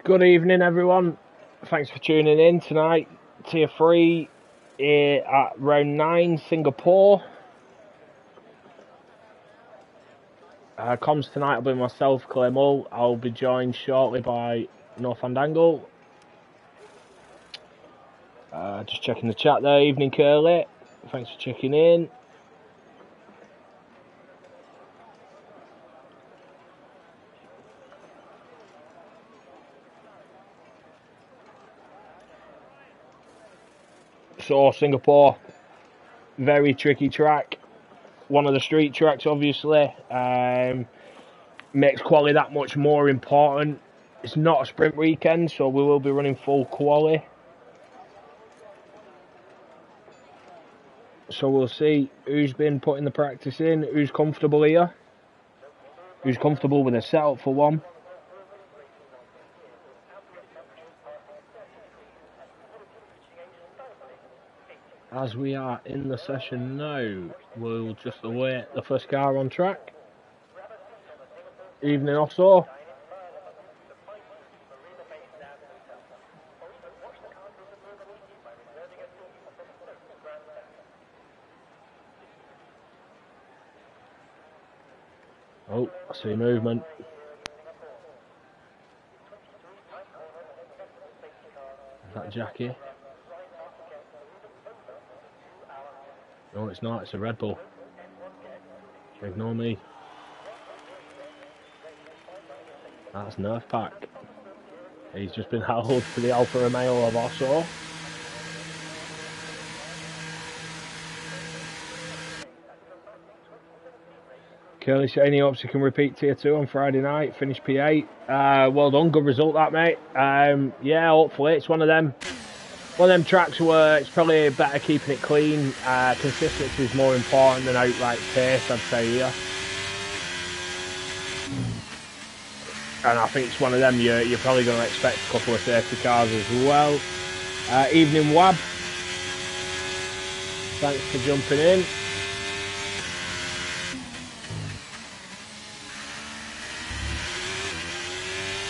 Good evening, everyone. Thanks for tuning in tonight. Tier 3 here at round 9, Singapore. Comms tonight will be myself, Clay Mull. I'll be joined shortly by No Fandangle. Just checking the chat there. Evening, Curly. Thanks for checking in. So, Singapore, very tricky track. One of the street tracks, obviously. Makes quali that much more important. It's not a sprint weekend, so we will be running full quali. So we'll see who's been putting the practice in, who's comfortable here, who's comfortable with a setup for one. As we are in the session now, we'll just await the first car on track. Evening also. Oh, I see movement. Is that Jackie? No, it's not. It's a Red Bull. Ignore me. That's Nerf Pack. He's just been held for the Alfa Romeo of Osso. Curly saying he hopes he can repeat Tier 2 on Friday night, finish P8. Well done, good result that, mate. Yeah, hopefully it's one of them tracks where it's probably better keeping it clean. Consistency is more important than outright pace, I'd say here. And I think it's one of them you're probably going to expect a couple of safety cars as well. Evening Wab, thanks for jumping in.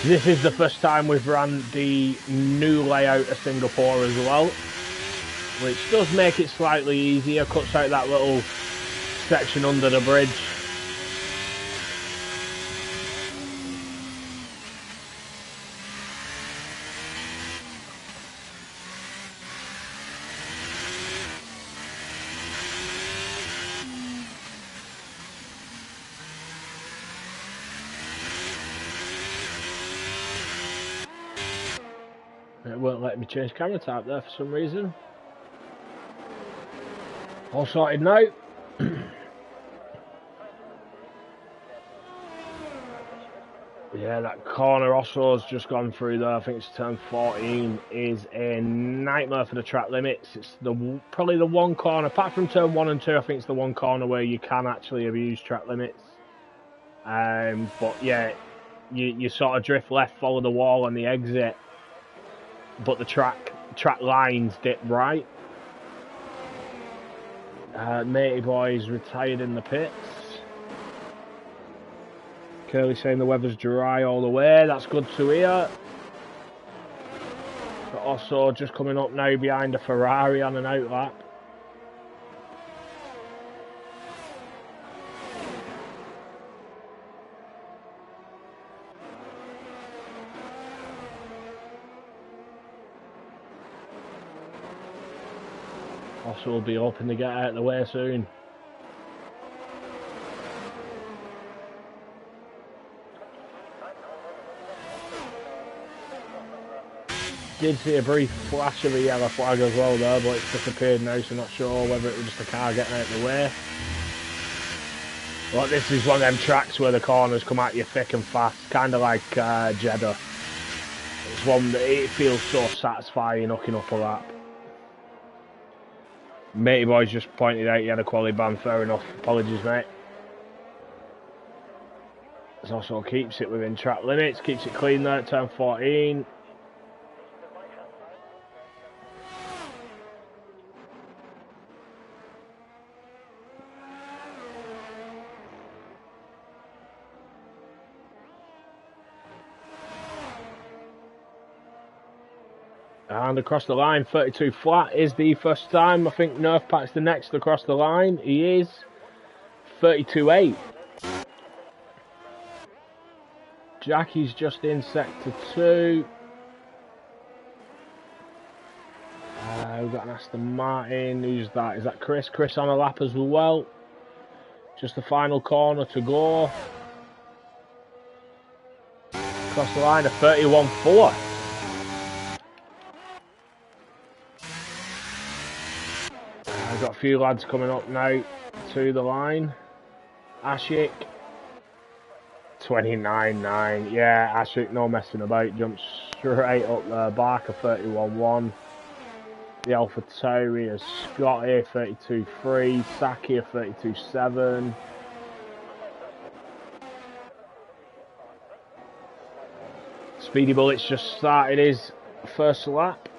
This is the first time we've run the new layout of Singapore as well, which does make it slightly easier, cuts out that little section under the bridge. It won't let me change camera type there for some reason. All sorted now. Yeah, that corner Osso's just gone through there. I think it's turn 14 is a nightmare for the track limits. It's probably the one corner, apart from turn 1 and 2, I think it's the one corner where you can actually abuse track limits. But yeah, you sort of drift left, follow the wall on the exit, but the track lines dip right. Matey boy's retired in the pits. Curly saying the weather's dry all the way, that's good to hear. But also just coming up now behind a Ferrari on an outlap. Also will be hoping to get out of the way soon. Did see a brief flash of a yellow flag as well there, but it's disappeared now, so not sure whether it was just a car getting out of the way. But this is one of them tracks where the corners come at you thick and fast, kind of like Jeddah. It's one that it feels so satisfying hooking up a lap. Matey boy's just pointed out you had a quality ban, fair enough. Apologies, mate. This also keeps it within track limits, keeps it clean there at turn 14. And across the line, 32 flat is the first time. I think Nerf Pack's the next across the line. He is 32.8. Jackie's just in sector 2. We've got an Aston Martin. Who's that? Is that Chris? Chris on a lap as well. Just the final corner to go. Across the line, a 31.4. I've got a few lads coming up now to the line. Ashik, 29.9. Yeah, Ashik, no messing about. Jumps straight up there. Barker, 31.1. The Alpha Tauri is Scotty, 32.3. Saki, 32.7. Speedy Bullets just started his first lap.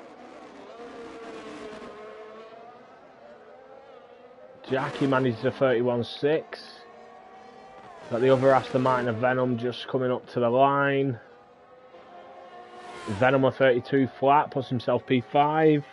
Jackie managed a 31.6. Got the other Aston Martin of Venom just coming up to the line. Venom a 32 flat, puts himself P5.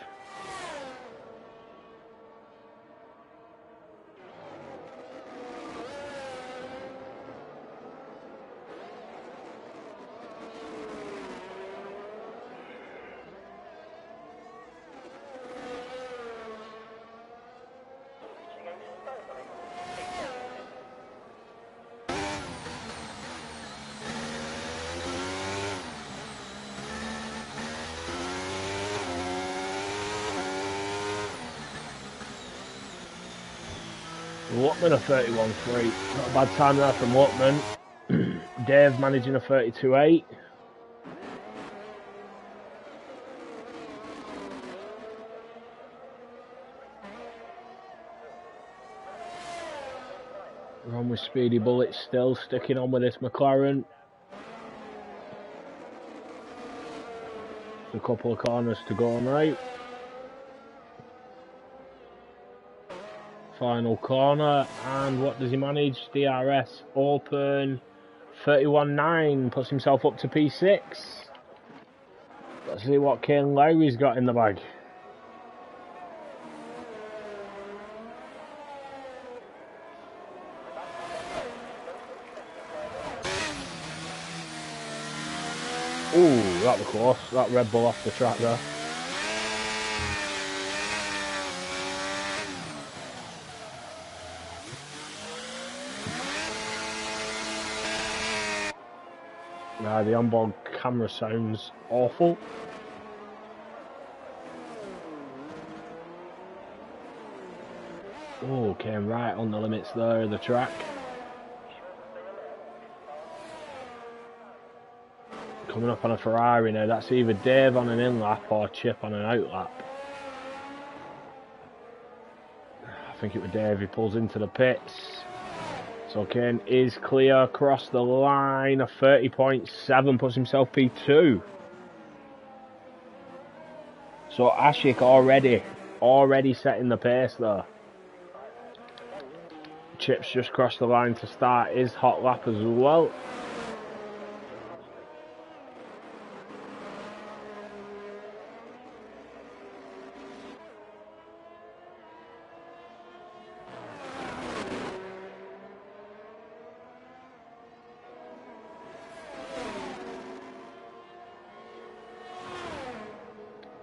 Lutman a 31.3. Not a bad time there from Lutman. Dave managing a 32.8. We're on with Speedy Bullets still, sticking on with this McLaren. A couple of corners to go now. Final corner, and what does he manage? DRS open, 31.9, puts himself up to P6. Let's see what Kane Lowry's got in the bag. Ooh, that was close. That Red Bull off the track there. The onboard camera sounds awful. Oh, came right on the limits there of the track. Coming up on a Ferrari now. That's either Dave on an in lap or Chip on an out lap. I think it was Dave. He pulls into the pits. So Kane is clear across the line. A 30.7, puts himself P2. So Ashik already setting the pace there. Chip's just crossed the line to start his hot lap as well.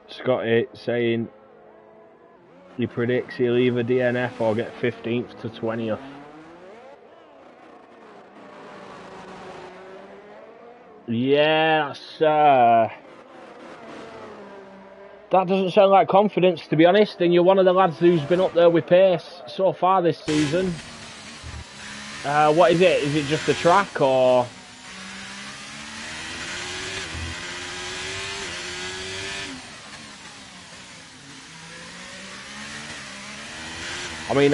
Scotty saying he predicts he'll either DNF or get 15th to 20th. Yeah, that doesn't sound like confidence, to be honest, and you're one of the lads who's been up there with pace so far this season. What is it? Is it just the track, or...? I mean,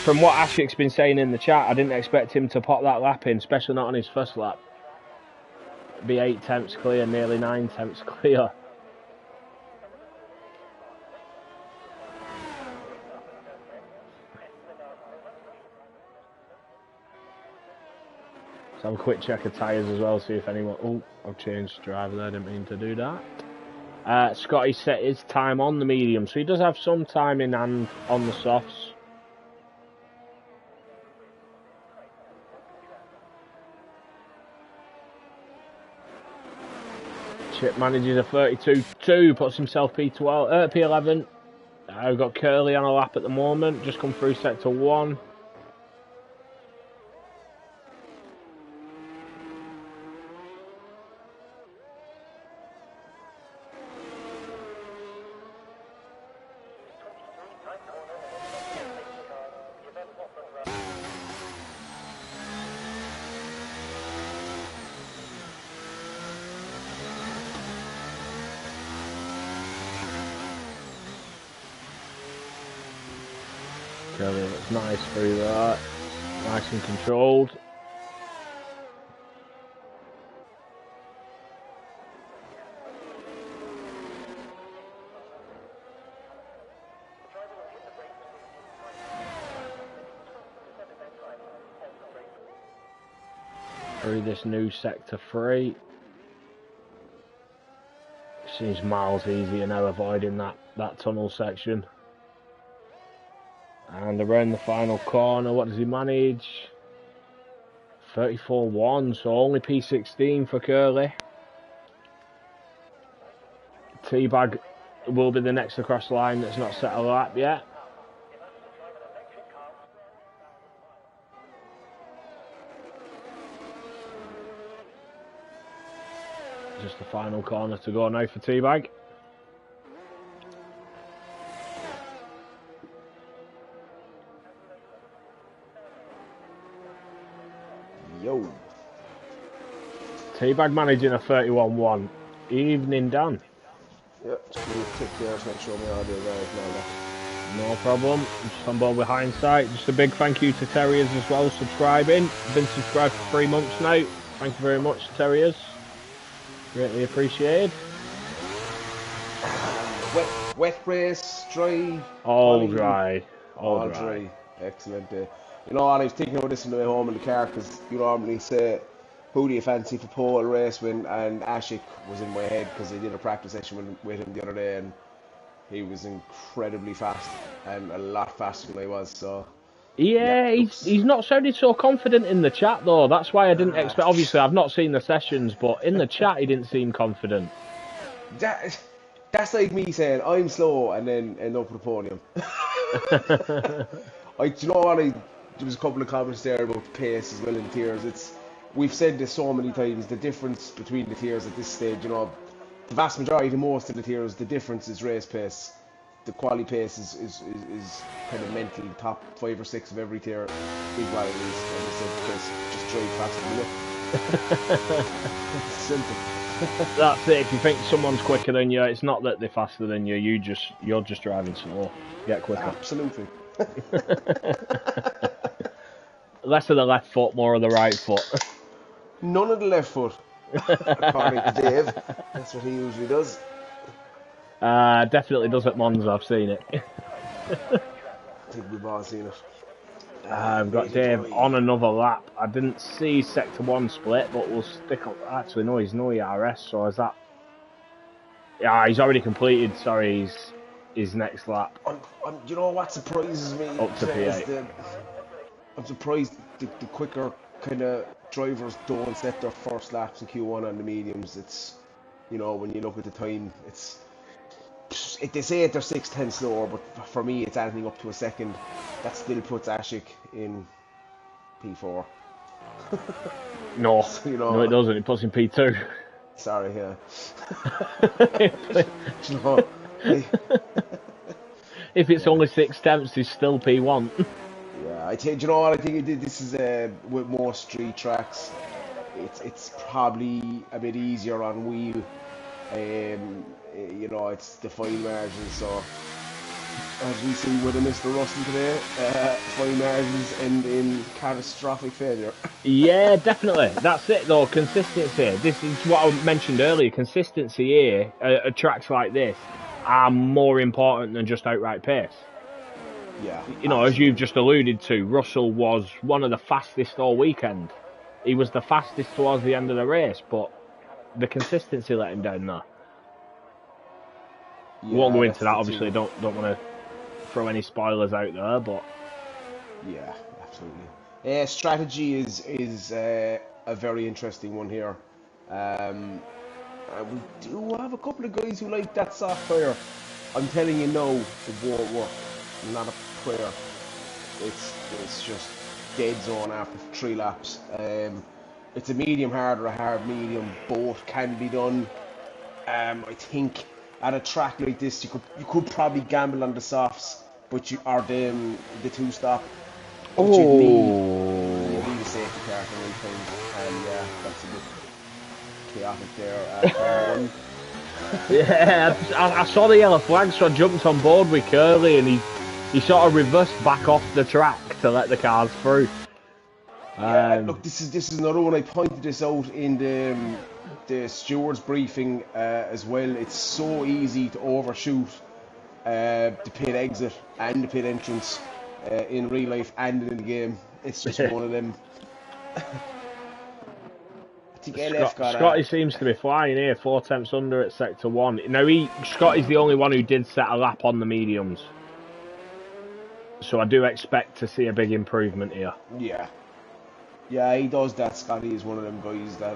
from what Ashik's been saying in the chat, I didn't expect him to pop that lap in, especially not on his first lap. Be 8 tenths clear, nearly 9 tenths clear. Let's have a quick check of tyres as well, see if anyone... Oh, I've changed driver there, didn't mean to do that. Scotty set his time on the medium, so he does have some time in hand on the softs. Chip manages a 32.2, puts himself P12, P11. We've got Curly on a lap at the moment, just come through sector 1. Curly looks nice through that, nice and controlled. Through this new sector 3. Seems miles easier now, avoiding that tunnel section. And around the final corner, what does he manage? 34.1, so only P16 for Curly. Teabag will be the next across the line that's not set a lap yet. Just the final corner to go now for Teabag. Yo. Teabag managing a 31.1. Evening, Dan. Yep, just need to click there to make sure my audio is right now. No problem. Just on board with hindsight. Just a big thank you to Terriers as well, subscribing. Been subscribed for 3 months now. Thank you very much, Terriers. Greatly appreciated. Wet race, dry. All dry. All dry. Excellent. You know, I was thinking about this on the way home in the car because you normally say, who do you fancy for pole race win? And Ashik was in my head because I did a practice session with him the other day and he was incredibly fast and a lot faster than I was. So yeah, he's not sounded so confident in the chat though. That's why I didn't expect. Obviously, I've not seen the sessions, but in the chat he didn't seem confident. That's like me saying I'm slow and then end up with a podium. Do you know what? There was a couple of comments there about the pace as well in tiers. We've said this so many times. The difference between the tiers at this stage, you know, the vast majority, most of the tiers, the difference is race pace. The quality pace is kind of mental. Top 5 or 6 of every tier is what it is. And I said, Chris, just drive faster than you. It's simple. That's it. If you think someone's quicker than you, it's not that they're faster than you. You're just driving slow. Get quicker. Absolutely. Less of the left foot, more of the right foot. None of the left foot, according to Dave. That's what he usually does. Definitely does at Monza. I've seen it. I think we've all seen it. I've got Dave on another lap. I didn't see sector 1 split, but we'll stick up. Actually, no, he's no ERS, so is that? Yeah, he's already completed. Sorry, his next lap. You know what surprises me? Up to P8. I'm surprised the quicker kind of drivers don't set their first laps in Q1 on the mediums. It's, you know, when you look at the time, they say they're 6/10 slower, but for me it's anything up to a second. That still puts Ashik in P4. No, you know, no, it doesn't. It puts him P2. Sorry, yeah. You know, if it's only 6 tenths, he's still P1. Yeah, I think, you know what, I think this is with more street tracks, it's probably a bit easier on wheel. You know, it's the fine margins, so as we see with Mr. Russell today, fine margins end in catastrophic failure. Yeah, definitely. That's it though, consistency. This is what I mentioned earlier. Consistency here at tracks like this are more important than just outright pace. Yeah. You know, as you've just alluded to, Russell was one of the fastest all weekend. He was the fastest towards the end of the race, but the consistency let him down there. We won't Yeah, go into that's that. the Obviously, thing. don't want to throw any spoilers out there, but Yeah, absolutely. Strategy is a very interesting one here. Um, and we do have a couple of guys who like that soft fire. I'm telling you, no, it won't work. Not a prayer. It's just dead zone after 3 laps. It's a medium hard or a hard medium. Both can be done. I think at a track like this, you could probably gamble on the softs, but you are the two stop, but oh, you'd need a safety car at the right times, and yeah, that's a bit chaotic there at turn one. yeah. I saw the yellow flag, so I jumped on board with Curly, and he sort of reversed back off the track to let the cars through. Yeah, look, this is another one. I pointed this out in the stewards briefing as well. It's so easy to overshoot the pit exit and the pit entrance in real life and in the game. It's just one of them. I think LF got Scotty seems to be flying here, 4 tenths under at sector one. Now Scotty's the only one who did set a lap on the mediums, so I do expect to see a big improvement here. yeah, yeah, he does that. Scotty is one of them guys that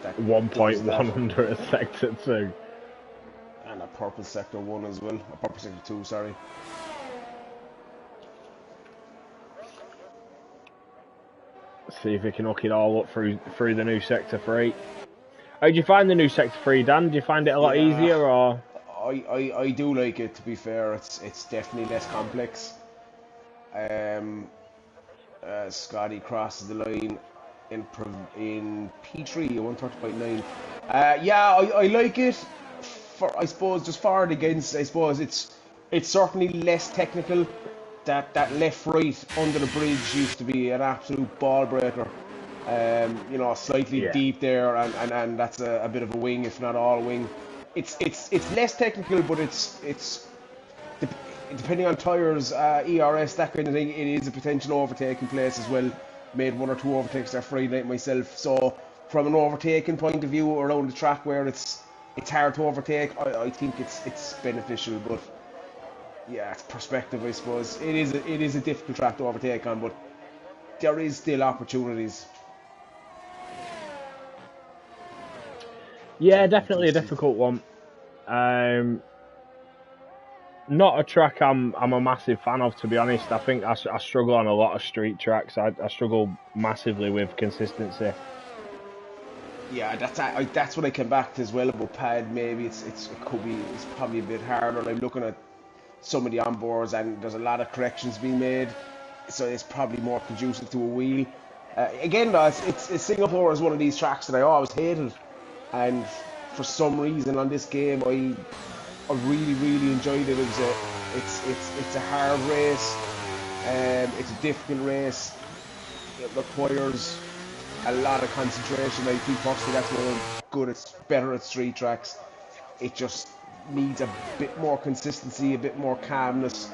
does 1.1 that, under at sector two. and a purple sector one as well, a purple sector two. Sorry. See if we can hook it all up through the new sector three. How do you find the new sector three, Dan? Do you find it a lot Yeah, easier, or? I do like it. To be fair, it's definitely less complex. Um, Scotty crosses the line in P3 130.9. Yeah, I like it. For I suppose just for and against. I suppose it's certainly less technical. That left right under the bridge used to be an absolute ball breaker. Slightly Yeah. deep there, and that's a bit of a wing, if not all wing. It's less technical, but it's dep- depending on tyres, ERS, that kind of thing. It is a potential overtaking place as well. Made one or two overtakes there Friday night myself. So from an overtaking point of view around the track where it's hard to overtake, I think it's beneficial. But yeah, it's perspective, I suppose. It is a difficult track to overtake on, but there is still opportunities. Yeah, Jump into definitely the a seat. difficult one. Um, Not a track I'm a massive fan of, to be honest. I think I struggle on a lot of street tracks. I struggle massively with consistency. Yeah, that's what I came back to as well about pad. Maybe it's probably a bit harder. I'm looking at some of the onboards, and there's a lot of corrections being made, so it's probably more conducive to a wheel. Again, though, it's Singapore is one of these tracks that I always hated, and for some reason on this game I really really enjoyed it. It's a hard race, it's a difficult race. It requires a lot of concentration. I think personally that's where I'm good. It's better at street tracks. It just needs a bit more consistency, a bit more calmness.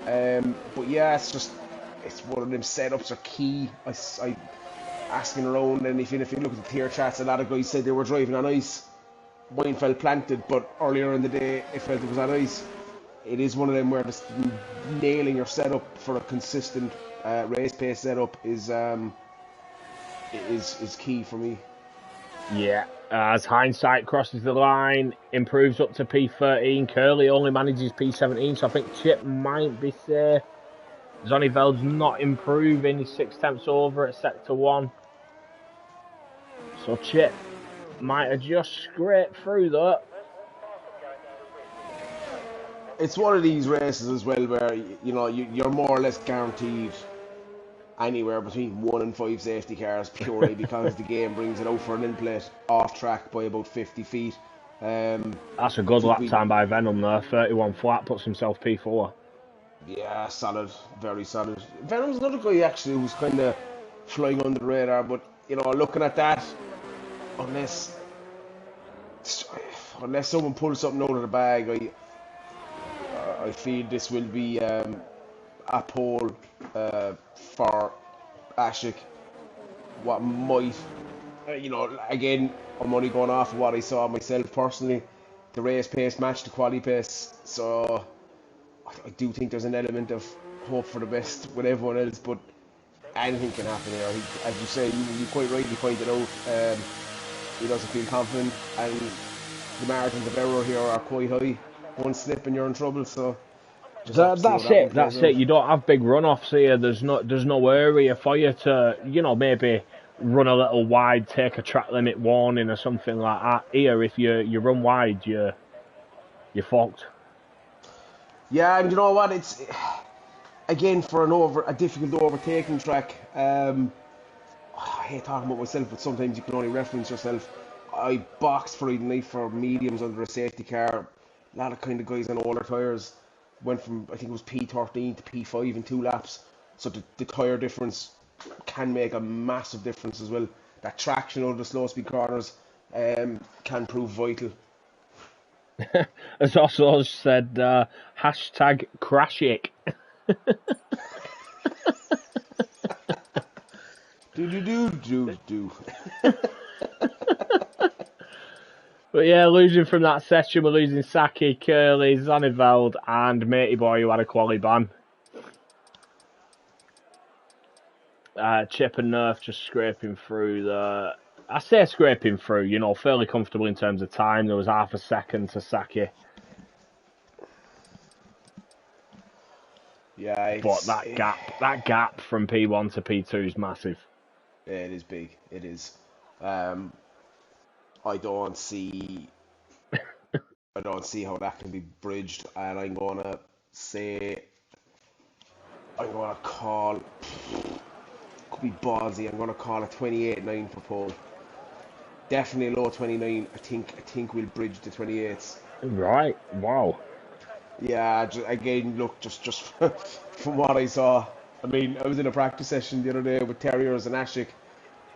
But yeah, it's one of them setups are key. I asking around, and if you look at the tier chats, a lot of guys said they were driving on ice. Mine felt planted, but earlier in the day it felt it was on ice. It is one of them where just nailing your setup for a consistent race pace setup is key for me. Yeah. As hindsight crosses the line, improves up to P13. Curly only manages P17, so I think Chip might be safe. Zonneveld's not improving. He's 6 tenths over at sector one. So Chip might have just scraped through that. It's one of these races as well where you're more or less guaranteed anywhere between 1 and 5 safety cars purely because the game brings it out for an in-plate off track by about 50 feet. That's a I good think lap we time by Venom there. 31 flat, puts himself P4. Yeah, solid, very solid. Venom's another guy actually who's kind of flying under the radar, but looking at that, unless unless someone pulls something out of the bag, I feel this will be a pole for Ashik. What might, again, I'm only going off of what I saw myself personally. the race pace match the quali pace. So I do think there's an element of hope for the best with everyone else, but anything can happen here. As you say, you quite rightly pointed out, he doesn't feel confident, and the margins of error here are quite high. One slip and you're in trouble. So that's it. That's it. You don't have big runoffs here. There's no area for you to, maybe run a little wide, take a track limit warning or something like that. Here, if you run wide, you're fucked. Yeah, and you know what? It's again for a difficult overtaking track. I hate talking about myself, but sometimes you can only reference yourself. I boxed Friday night for mediums under a safety car. A lot of kind of guys on older tyres went from, I think it was P13 to P5 in 2 laps. So the tyre difference can make a massive difference as well. That traction over the slow speed corners can prove vital. As also said, hashtag crashic. Do. But yeah, losing from that session, we're losing Saki, Curly, Zonneveld, and Matey Boy, who had a quali ban. Chip and Nerf just scraping through the... I say scraping through, fairly comfortable in terms of time. There was half a second to Saki. Yeah, but that gap from P1 to P2 is massive. Yeah, it is big. It is. I don't see how that can be bridged, and I'm gonna call, could be ballsy. I'm gonna call a 28.9 for pole. Definitely a low 29. I think we'll bridge the 28s. Right. Wow. Yeah. Again, look, just from what I saw. I mean, I was in a practice session the other day with Terriers and Ashik.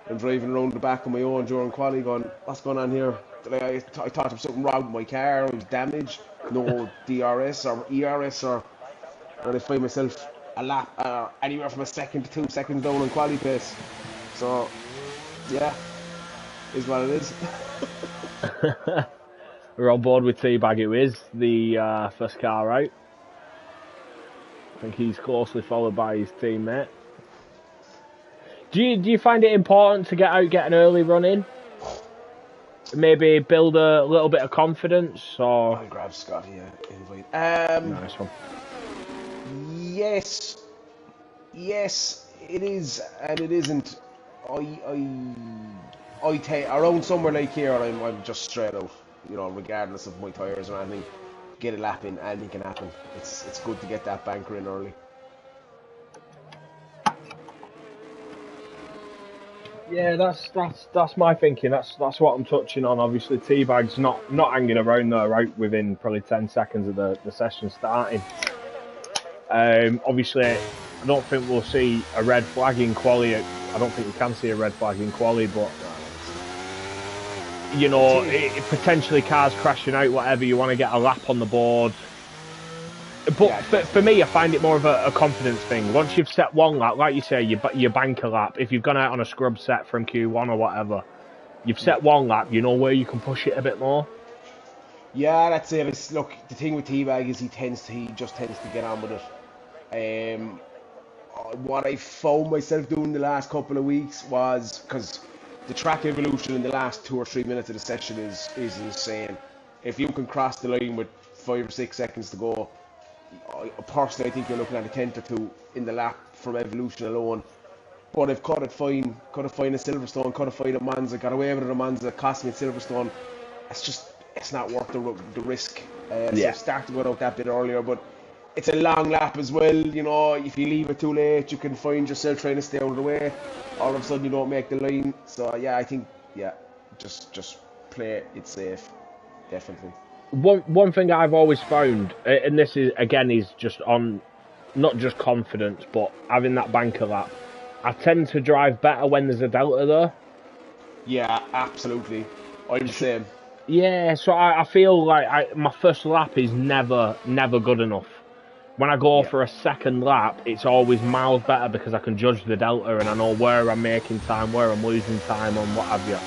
I'm driving around the back of my own during quali going, what's going on here? I thought there was something wrong with my car, it was damaged, no DRS or ERS, and I find myself a lap, anywhere from a second to 2 seconds down on quali pace. So, yeah, is what it is. We're on board with Teabag, who is the first car out. I think he's closely followed by his teammate. Do you find it important to get an early run in? Maybe build a little bit of confidence, or... I'll grab Scotty, invite. Nice one. Yes, it is, and it isn't. I take around somewhere like here, I'm just straight out, regardless of my tyres or anything. Get a lap in, anything can happen. It's good to get that banker in early. Yeah, that's my thinking. That's what I'm touching on. Obviously, Teabag's not hanging around there out within probably 10 seconds of the session starting. Obviously, I don't think we'll see a red flag in quali. I don't think you can see a red flag in quali, but it potentially cars crashing out, whatever. You want to get a lap on the board. But for me, I find it more of a confidence thing. Once you've set one lap, like you say, you bank a lap. If you've gone out on a scrub set from Q1 or whatever, you've set one lap, you know where you can push it a bit more. Yeah, that's it. Look, the thing with Teabag is he just tends to get on with it. What I found myself doing the last couple of weeks was, because the track evolution in the last 2 or 3 minutes of the session is insane. If you can cross the line with 5 or 6 seconds to go, personally, I think you're looking at a 10th or 2 in the lap from evolution alone. But I've cut it fine a Silverstone, cut it fine at Monza, got away with it at Monza, cost me at Silverstone. It's not worth the risk. So I started going out that bit earlier, but it's a long lap as well. If you leave it too late, you can find yourself trying to stay out of the way. All of a sudden, you don't make the line. So yeah, I think just play it safe, definitely. One thing I've always found, and this is just on not just confidence, but having that banker lap, I tend to drive better when there's a delta there. Yeah, absolutely. I'm the same. Yeah, so I feel like my first lap is never good enough. When I go for a second lap, it's always miles better because I can judge the delta and I know where I'm making time, where I'm losing time, and what have you.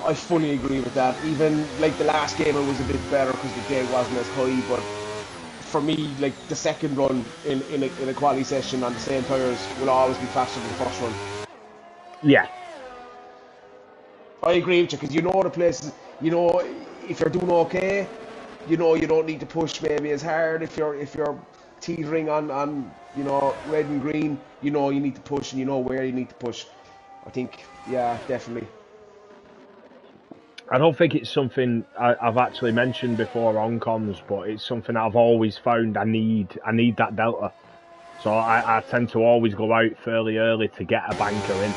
I fully agree with that. Even like the last game, it was a bit better because the day wasn't as high. But for me, like the second run in a quality session on the same tires will always be faster than the first run. Yeah. I agree with you because you know the places. You know if you're doing okay, you know you don't need to push maybe as hard. If you're teetering on red and green, you know you need to push and you know where you need to push. I think yeah, definitely. I don't think it's something I've actually mentioned before on comms, but it's something I've always found I need that delta. So I tend to always go out fairly early to get a banker in.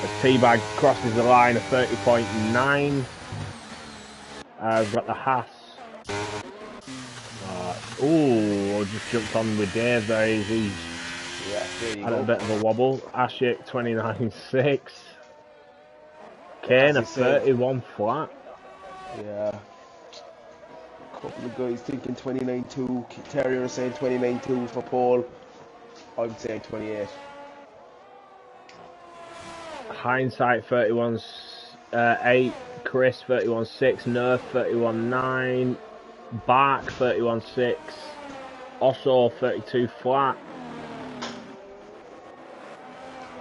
As T-Bag crosses the line of 30.9. I've got the Haas. Just jumped on with Dave there. He's There you had go. a bit of a wobble. Ashik 29.6. Kane a 31 flat. Yeah. A couple of guys thinking 29.2. Terrier is saying 29.2 for Paul. I'm saying 28. Hindsight 31.8. Chris 31.6. Nerf 31.9. Bark 31.6. Osso 32 flat.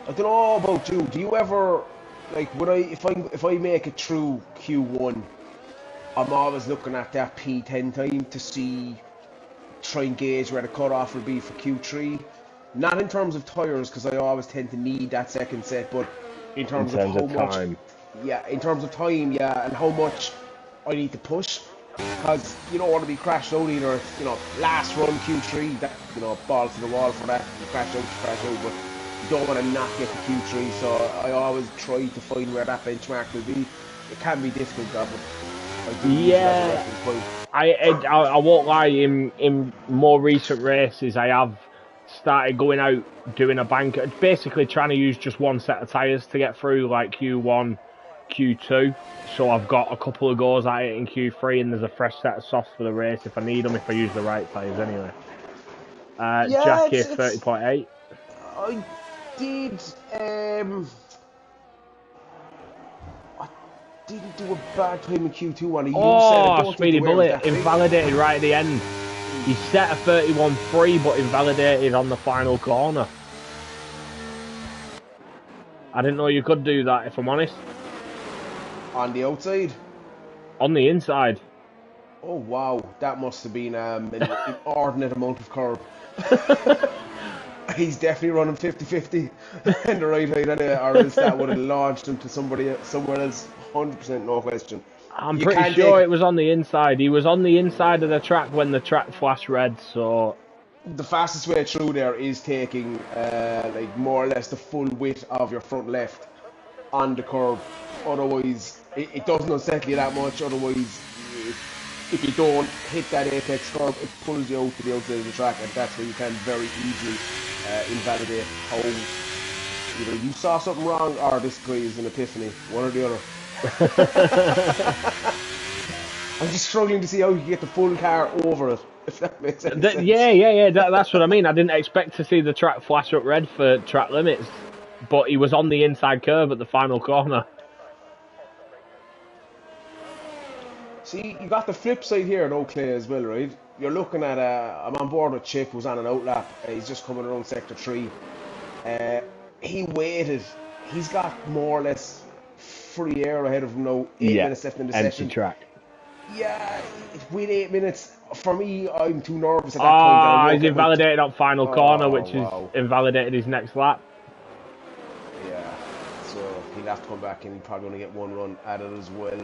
I don't know about you. Do you ever like if I make it through Q1, I'm always looking at that P10 time to try and gauge where the cutoff will be for Q3. Not in terms of tires, because I always tend to need that second set, but in terms of how much, time. yeah, in terms of time, yeah, and how much I need to push, because you don't want to be crashed out either. Last run Q3, that balls to the wall for that. You crash out, but you don't want to not get to Q3. So I always try to find where that benchmark will be. It can be difficult, though, but I do use it as a reference point. I won't lie, in more recent races I have started going out doing a banker, basically trying to use just one set of tyres to get through, like Q1, Q2, so I've got a couple of goes at it in Q3 and there's a fresh set of softs for the race if I need them, if I use the right tyres anyway. Jackie 30.8. I did didn't do a bad time in Q2 on it. Speedy bullet, invalidated right at the end. He set a 31.3 but invalidated on the final corner. I didn't know you could do that, if I'm honest. On the outside? On the inside. Oh wow, that must have been an inordinate amount of curb. He's definitely running 50-50 in the right side, or else that would have launched him to somewhere else, 100%, no question. I'm pretty sure it was on the inside. He was on the inside of the track when the track flashed red, so... The fastest way through there is taking like more or less the full width of your front left on the curb. Otherwise, it doesn't unsettle you that much. Otherwise, if you don't hit that apex curb, it pulls you out to the outside of the track, and that's where you can very easily invalidate how either you saw something wrong or this guy is an epiphany, one or the other. I'm just struggling to see how you can get the full car over it, if that makes any sense. Yeah, that's what I mean. I didn't expect to see the track flash up red for track limits, but he was on the inside curve at the final corner. See, you got the flip side here in Oakley as well, right? You're looking at, I'm on board with Chip, who's on an outlap. He's just coming around sector 3. He waited. He's got more or less free air ahead of him now. 8 minutes left in the session. Track. Yeah, with 8 minutes, for me, I'm too nervous at that point. He's invalidated on final corner, which is invalidated his next lap. Yeah, so he'll have to come back and he'll probably only get one run at it as well.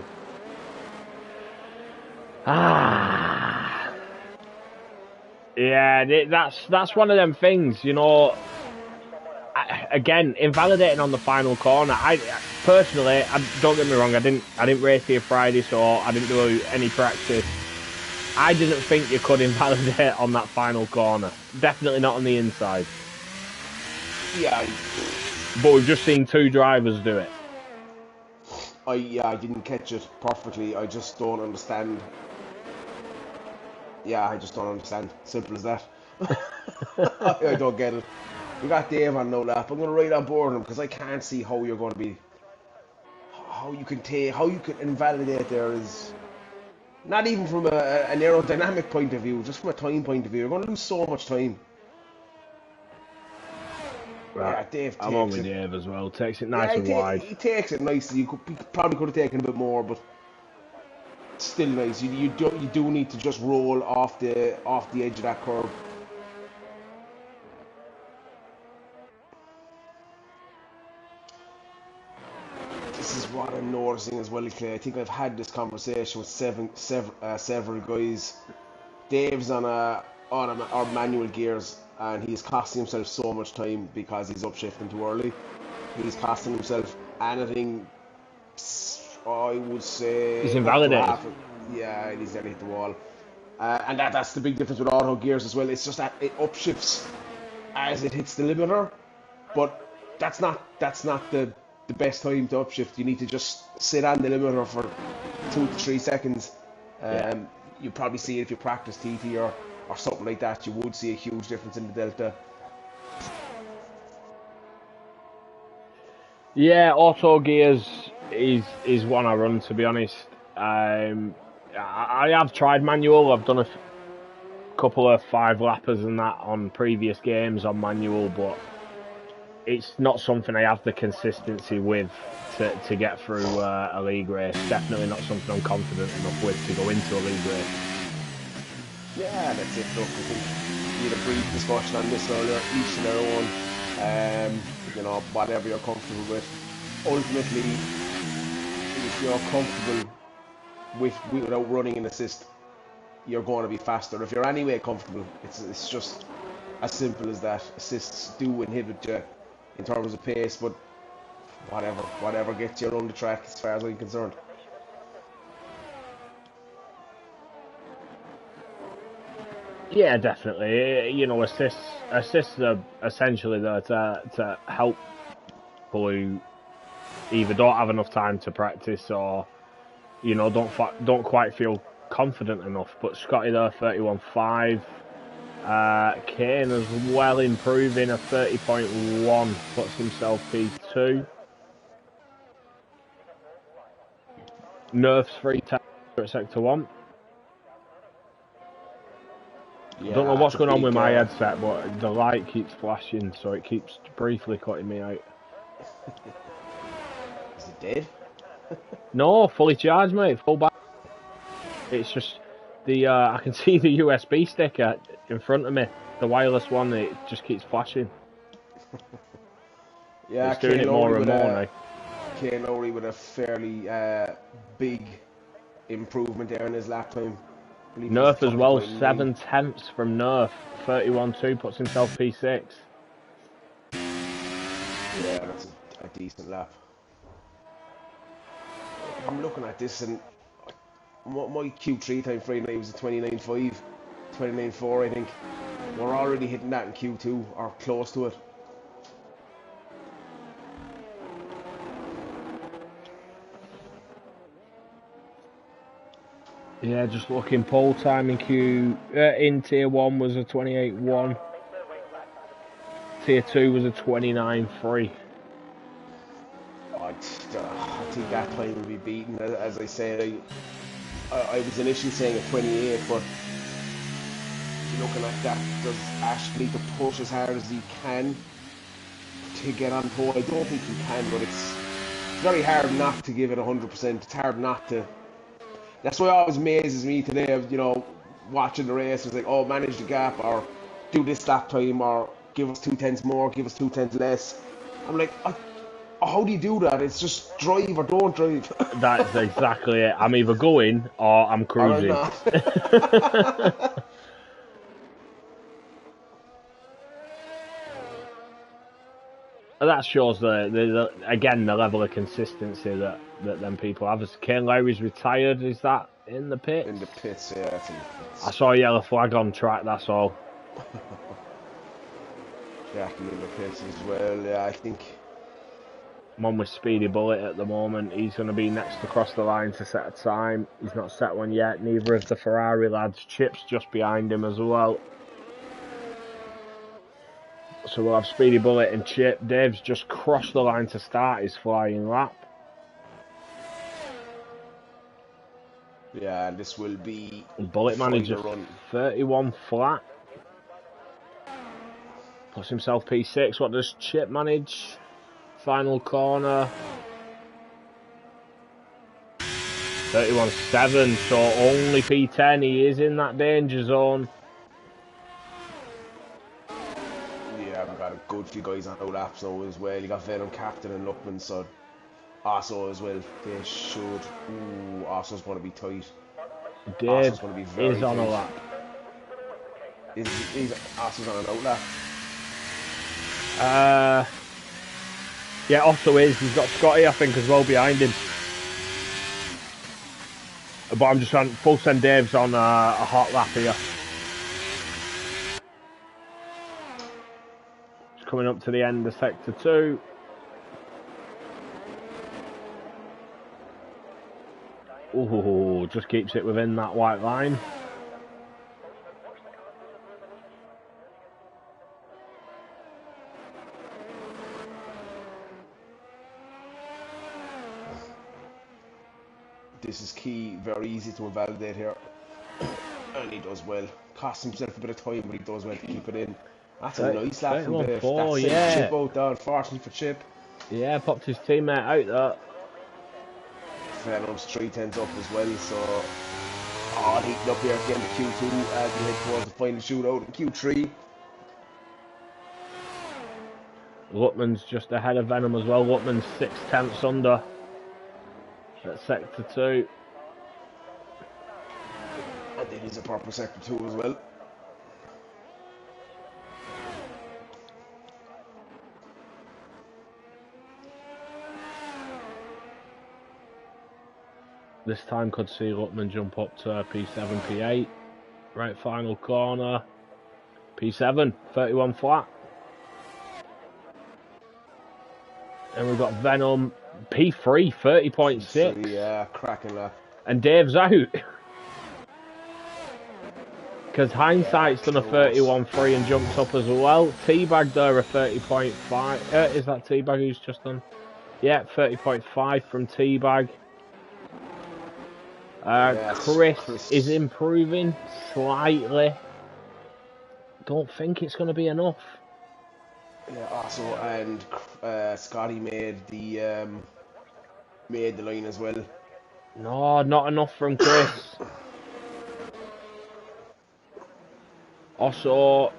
Yeah, that's one of them things, again, invalidating on the final corner. I personally, don't get me wrong, I didn't race here Friday, so I didn't do any practice. I didn't think you could invalidate on that final corner. Definitely not on the inside. Yeah. But we've just seen 2 drivers do it. I didn't catch it perfectly. I just don't understand. Yeah, I just don't understand. Simple as that. I don't get it. We got Dave on no lap. I'm going to ride on board him because I can't see how you're going to be. how you can invalidate there is not even from an aerodynamic point of view, just from a time point of view. You're going to lose so much time. Right. Yeah, Dave I'm on takes with it. Dave as well. Takes it Yeah, nice and wide. he takes it nicely. He probably could have taken a bit more, but still nice. You do need to just roll off the edge of that curve. This is what I'm noticing as well, Clay. I think I've had this conversation with several guys. Dave's on our manual gears, and he's costing himself so much time because he's upshifting too early. He's costing himself anything, I would say, He's up to invalidated. half. Yeah, he's nearly hit the wall. And that's the big difference with auto gears as well. It's just that it upshifts as it hits the limiter, but that's not the best time to upshift. You need to just sit on the limiter for 2 to 3 seconds. Yeah. You probably see it if you practice TT or something like that. You would see a huge difference in the delta. Yeah, auto gears is one I run, to be honest. I have tried manual. I've done a couple of 5-lappers and that on previous games on manual, but it's not something I have the consistency with to get through a league race. Definitely not something I'm confident enough with to go into a league race. Yeah, that's it. Look, I think we had a brief discussion on this earlier. Each to their own. Whatever you're comfortable with. Ultimately, if you're comfortable without running an assist, you're going to be faster. If you're anyway comfortable, it's just as simple as that. Assists do inhibit you in terms of pace, but whatever gets you around the track, as far as I'm concerned. Yeah, definitely. You know, assists are essentially there to help people who either don't have enough time to practice or don't quite feel confident enough. But Scotty there, 31.5. Kane as well, improving a 30.1, puts himself P2. Nerf's 310 at sector 1. Yeah, I don't know what's that's a going on big. with my headset, but the light keeps flashing, so it keeps briefly cutting me out. Is it dead? No, fully charged, mate. Full back. It's just I can see the USB stick in front of me, the wireless one. It just keeps flashing. Yeah, It's doing it more and more now. Kane Lowry with a fairly big improvement there in his lap time. Nerf as well, 7 tenths from Nerf, 31.2, puts himself P6. Yeah, that's a decent lap. I'm looking at this, and my Q3 time Friday night was a 29.5, 29.4, I think. We're already hitting that in Q2, or close to it. Yeah, just looking, pole time in Tier 1 was a 28.1. Tier 2 was a 29.3. I think that time will be beaten. As I said, I was initially saying a 28, but looking at that, does Ash need to push as hard as he can to get on pole? I don't think he can, but it's very hard not to give it 100%. It's hard not to. That's why it always amazes me today of, watching the race. It's like, oh, manage the gap, or do this lap time, or give us 2 tenths more, give us 2 tenths less. I'm like, how do you do that? It's just drive or don't drive. That's exactly it. I'm either going or I'm cruising. Or I'm not. That shows again the level of consistency that them people have. As Kane Lowry's retired, is that in the pits? In the pits, yeah. It's in the pits. I saw a yellow flag on track, that's all. Jackie in the pits as well, yeah, I think. I'm on with Speedy Bullet at the moment. He's going to be next across the line to set a time. He's not set one yet. Neither of the Ferrari lads. Chip's just behind him as well. So we'll have Speedy Bullet and Chip. Dave's just crossed the line to start his flying lap. Yeah, this will be Bullet Manager final run. 31 flat. Puts himself P6. What does Chip manage? Final corner. 31.7, so only P10. He is in that danger zone. Yeah, we've got a good few guys on out laps now as well. You got Venom, Captain, and Luckman, so also as well. They should. Ooh, Osso's going to be tight. Dave Osso's going to be very is on tight. a lap. Is Osso's on an out lap? Yeah, Osso is. He's got Scotty, I think, as well behind him. But I'm just on full send. Dave's on a hot lap here. Just coming up to the end of sector 2. Ooh, just keeps it within that white line. This is key, very easy to invalidate here. And he does well. Costs himself a bit of time, but he does well to keep it in. That's a nice lap from Dave. That sent Chip out there, unfortunately for Chip. Yeah, popped his teammate out there. Venom's 3 tenths up as well, so all heating up here at the end of Q2 as we head towards the final shootout in Q3. Lutman's just ahead of Venom as well. Lutman's 6 tenths under at sector 2. And then he's a proper sector 2 as well. This time could see Lutman jump up to P7, P8. Right final corner. P7, 31 flat. And we've got Venom, P3, 30.6. Yeah, cracking lap. And Dave's out. Because Hindsight's done a 31.3 and jumps up as well. Teabag there a 30.5. Is that Teabag who's just done? Yeah, 30.5 from Teabag. Chris is improving slightly. Don't think it's going to be enough. Yeah, also, and Scotty made the line as well. No, not enough from Chris. Also,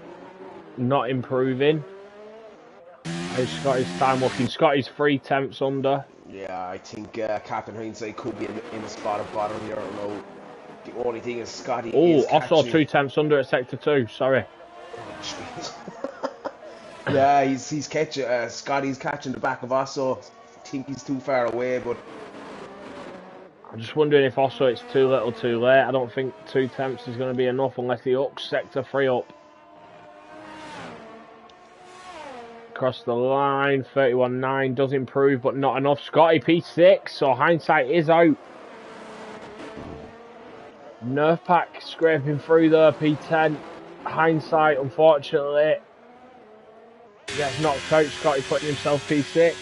not improving. How's Scotty's time looking? Scotty's 3 tenths under. Yeah, I think Captain Hindsight could be in a spot of bottom here. No, the only thing is Scotty is also catching... 2 tenths under at sector 2. Sorry. Yeah, he's catching. Scotty's catching the back of Osso. I think he's too far away, but I'm just wondering if also it's too little, too late. I don't think 2 tenths is going to be enough unless he hooks sector 3 up. Across the line, 31.9 does improve, but not enough. Scotty P6, so Hindsight is out. Nerf Pack scraping through there, P10. Hindsight, unfortunately, gets knocked out. Scotty putting himself P6.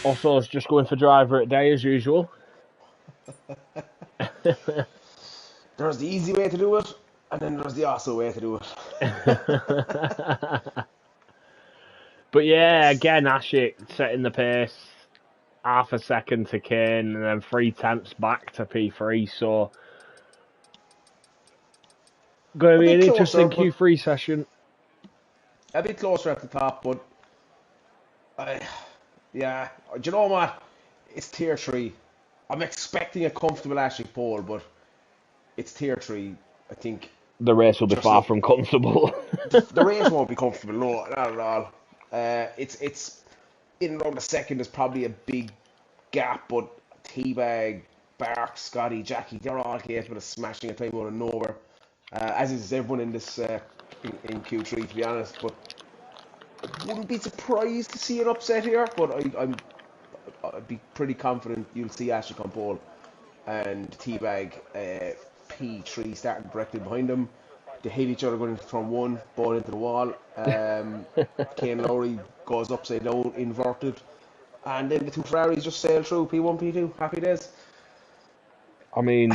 Osso's just going for driver at day as usual. There's the easy way to do it, and then there's the Osso way to do it. But yeah, again, Ashik setting the pace. Half a second to Kane, and then 3 tenths back to P3. So, going to be an interesting Q3 session. A bit closer at the top, but yeah, do you know what? It's tier 3. I'm expecting a comfortable Ashik pole, but it's tier 3. I think the race will be far from comfortable. The race won't be comfortable, no, not at all. It's in around the second is probably a big gap, but Teabag, Bark, Scotty, Jackie, they're all capable of smashing a time out of nowhere. As is everyone in this in Q3, to be honest. But I wouldn't be surprised to see an upset here. But I'd be pretty confident you'll see Ashik on pole and Teabag P3 starting directly behind him. They hit each other going into turn one, ball into the wall. Kane Lowry goes upside down, inverted. And then the two Ferraris just sail through P1, P2. Happy days. I mean,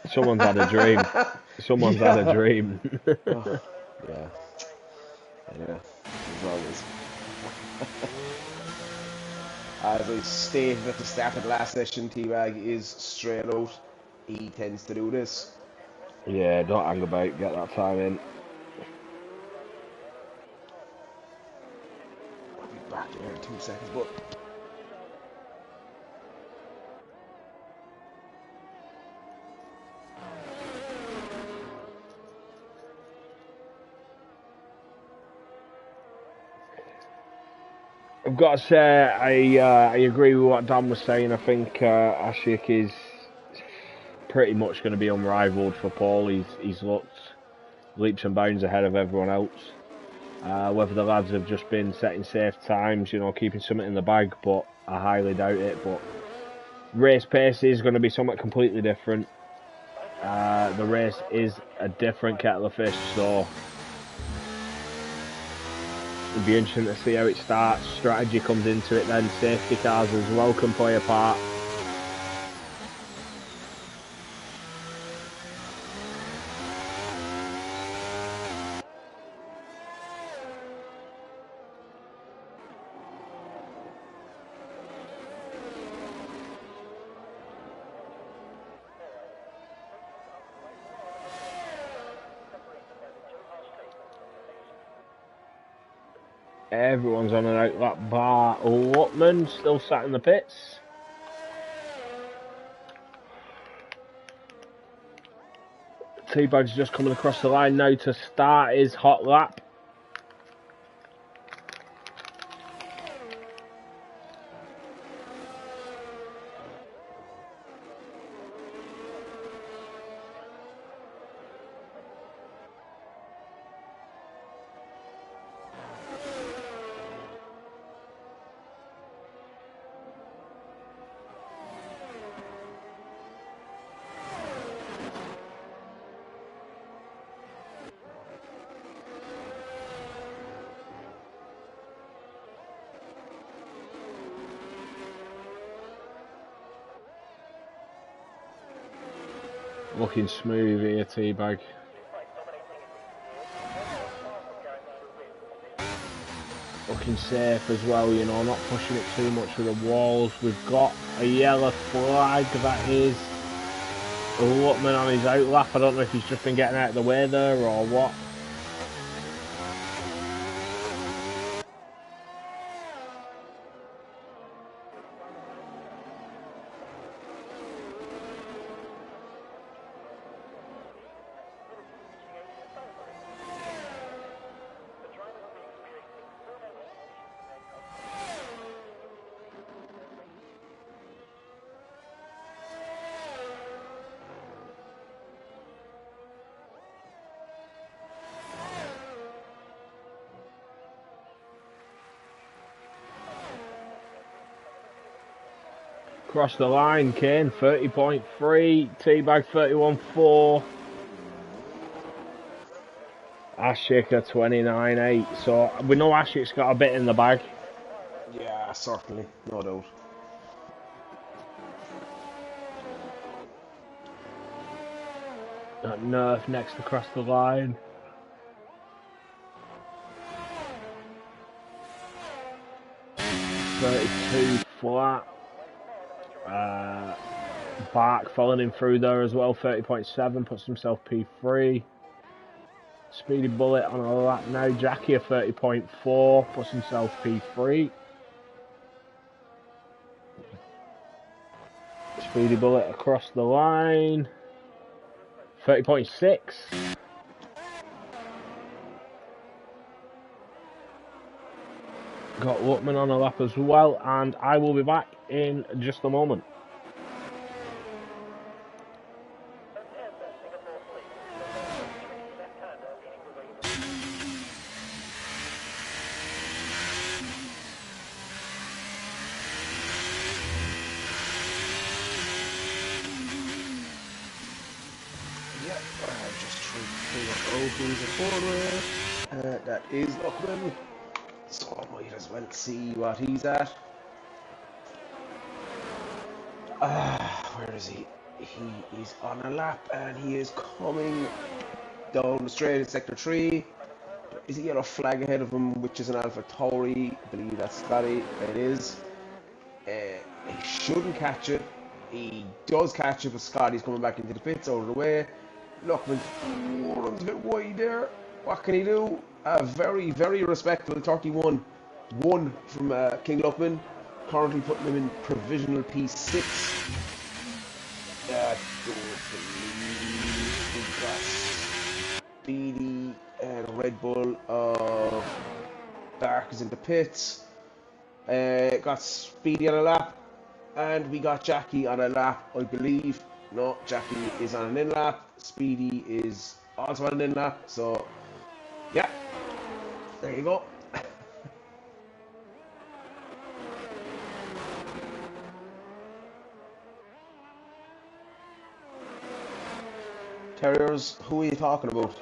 someone's had a dream. Someone's had a dream. Oh, yeah. Anyway, as always. As I stated at the start of the last session, T-Bag is straight out. He tends to do this. Yeah, don't hang about, get that time in. I'll be back there in 2 seconds, but I've got to say, I agree with what Dan was saying. I think Ashik is pretty much going to be unrivaled for Paul. He's looked leaps and bounds ahead of everyone else. Whether the lads have just been setting safe times, keeping something in the bag, but I highly doubt it. But race pace is going to be something completely different. The race is a different kettle of fish, so it'll be interesting to see how it starts. Strategy comes into it then, safety cars as well can play a part. Everyone's on and out that bar. Lutman still sat in the pits. T-Bag's just coming across the line now to start his hot lap. Looking smooth here, T-Bag. Looking safe as well, not pushing it too much with the walls. We've got a yellow flag, that is Lutman on his outlap. I don't know if he's just been getting out of the way there or what. Across the line, Kane 30.3, T-Bag 31.4, Ashik at 29.8. So we know Ashik's got a bit in the bag. yeah, certainly, no doubt. That Nerf next across the line. .32 flat. Bark following him through there as well, 30.7, puts himself P3. Speedy Bullet on a lap now, Jackie at 30.4, puts himself P3. Speedy Bullet across the line, 30.6. Got Lutman on a lap as well, and I will be back in just a moment. Yep, I've just Oh, who's a forward? That is Luckman. So I might as well see what he's at. Where is he? He is on a lap and he is coming down the straight in sector 3. There is a yellow flag ahead of him, which is an Alpha Tauri. I believe that's Scotty. It is. He shouldn't catch it. He does catch it, but Scotty's coming back into the pits out of the way. Luckman runs a bit wide there. What can he do? A very, very respectable 31. 1 from King Luckman. Currently putting him in provisional P6. I don't believe we got Speedy and Red Bull of Dark is in the pits. Got Speedy on a lap. And we got Jackie on a lap, I believe. No, Jackie is on an in lap. Speedy is also on an in lap. So, yeah. There you go. Terriers, who are you talking about?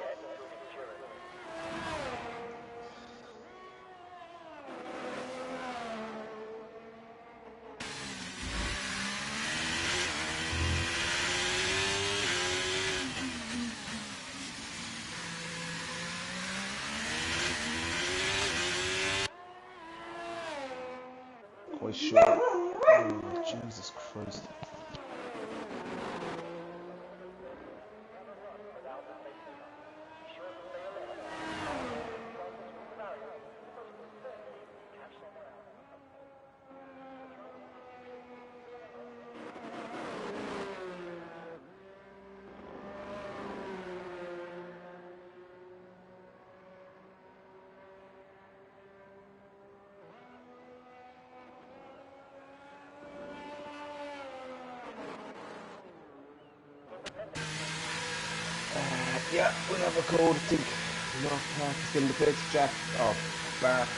Quite sure. Oh, Jesus Christ. Yeah, we have a code. I think North Park is still in the pits. Jack. Oh, Bark.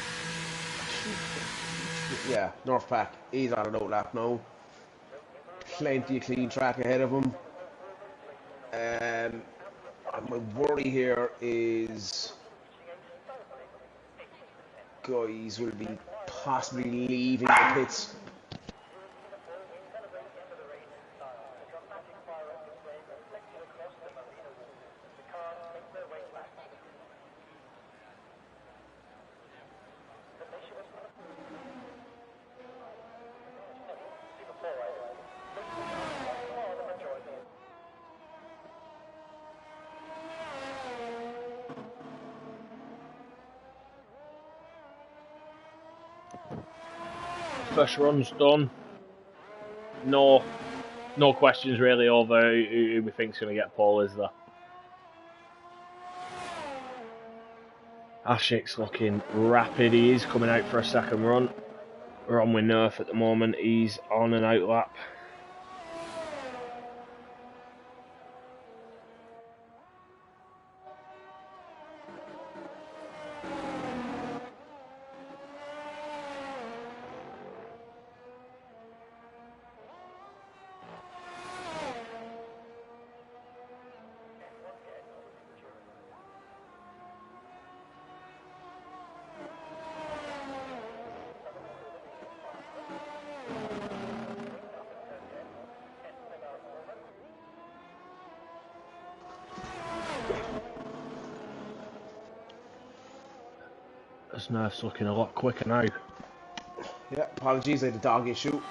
Yeah, North Pack. He's on an outlap now. Plenty of clean track ahead of him. My worry here is guys will be possibly leaving the pits. First run's done. No questions really over who we think's going to get pole, is there? Ashik's looking rapid. He is coming out for a second run. We're on with Nerf at the moment. He's on an outlap. This Nerf's looking a lot quicker now. Yeah, apologies, I had a dog issue.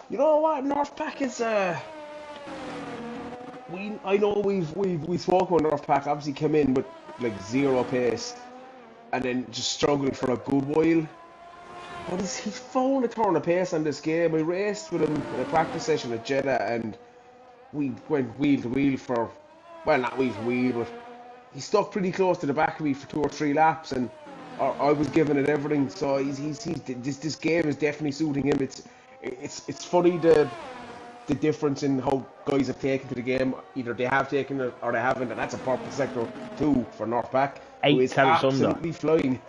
You know what, North Pack is I know we've spoken about North Pack. Obviously came in with like 0 pace and then just struggled for a good while. But he's found a turn of pace on this game. I raced with him in a practice session at Jeddah and we went wheel to wheel for, well, not wheel to wheel, but he stuck pretty close to the back of me for 2 or 3 laps, and I was giving it everything. So this game is definitely suiting him. It's funny the difference in how guys have taken to the game. Either they have taken it or they haven't, and that's a purple sector 2 for North Pack, who is absolutely flying.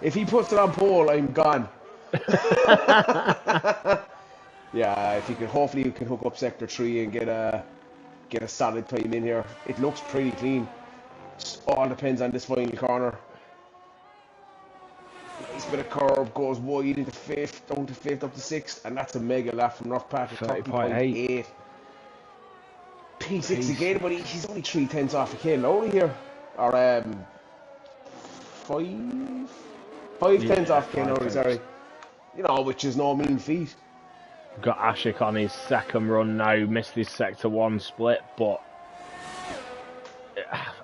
If he puts it on pole, I'm gone. Yeah, if you can, hopefully you can hook up sector 3 and get a solid time in here. It looks pretty clean. Just all depends on this final corner. Nice bit of curve, goes wide into 5th, down to 5th, up to 6th, and that's a mega lap from North Patrick, 30.8. 30.8. P6 again, but he's only 3 tenths off of Kane Lowry here. Or, 5 tenths off Kane Lowry, sorry. You know, which is no mean feat. Got Ashik on his second run now, missed his sector 1 split, but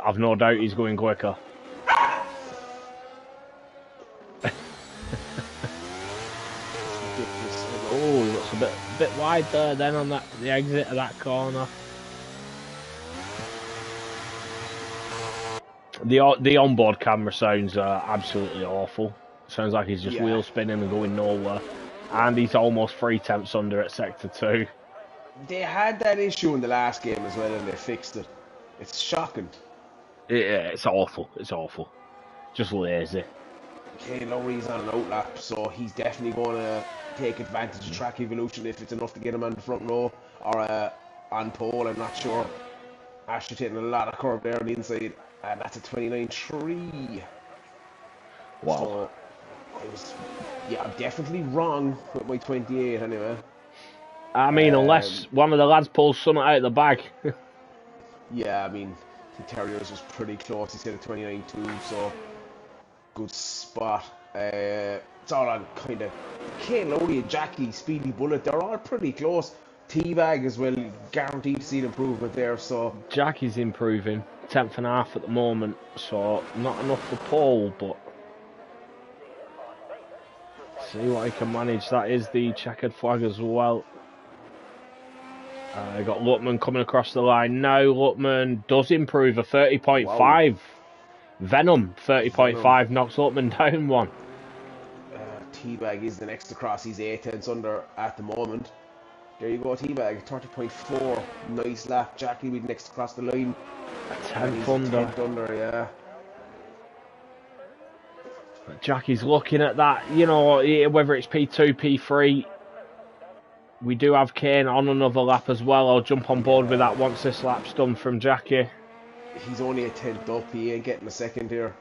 I've no doubt he's going quicker. Oh, he looks a bit wide there then on the exit of that corner. The onboard camera sounds absolutely awful. Sounds like he's just wheel spinning and going nowhere. And he's almost 3 tenths under at sector 2. They had that issue in the last game as well, and they fixed it. It's shocking. Yeah, it's awful. It's awful. Just lazy. Okay, Lowry's on an outlap, so he's definitely going to take advantage of track evolution if it's enough to get him on the front row or on pole. I'm not sure. Ashley taking a lot of curve there on the inside, and that's a 29.3. Wow. So I'm definitely wrong with my 28 anyway. I mean, unless one of the lads pulls something out of the bag. Yeah, I mean, the Terriers was pretty close. He said a 29.2, so good spot. It's all on kind of Kane Lowry and Jackie, Speedy Bullet. They're all pretty close. Teabag as well, guaranteed to see an improvement there. So Jackie's improving, 10th and a half at the moment, so not enough for Paul, but see what he can manage. That is the checkered flag as well. Got Lutman coming across the line now. Lutman does improve a 30.5. Wow. Venom 30.5 knocks Lutman down one. Teabag is the next to cross. He's 8 tenths under at the moment. There you go, Teabag 30.4. Nice lap. Jackie will be next across the line. A 10th under. 10th under, yeah. Jackie's looking at that, you know, whether it's P2, P3. We do have Kane on another lap as well. I'll jump on board with that once this lap's done from Jackie. He's only a 10th up. He ain't getting a second here.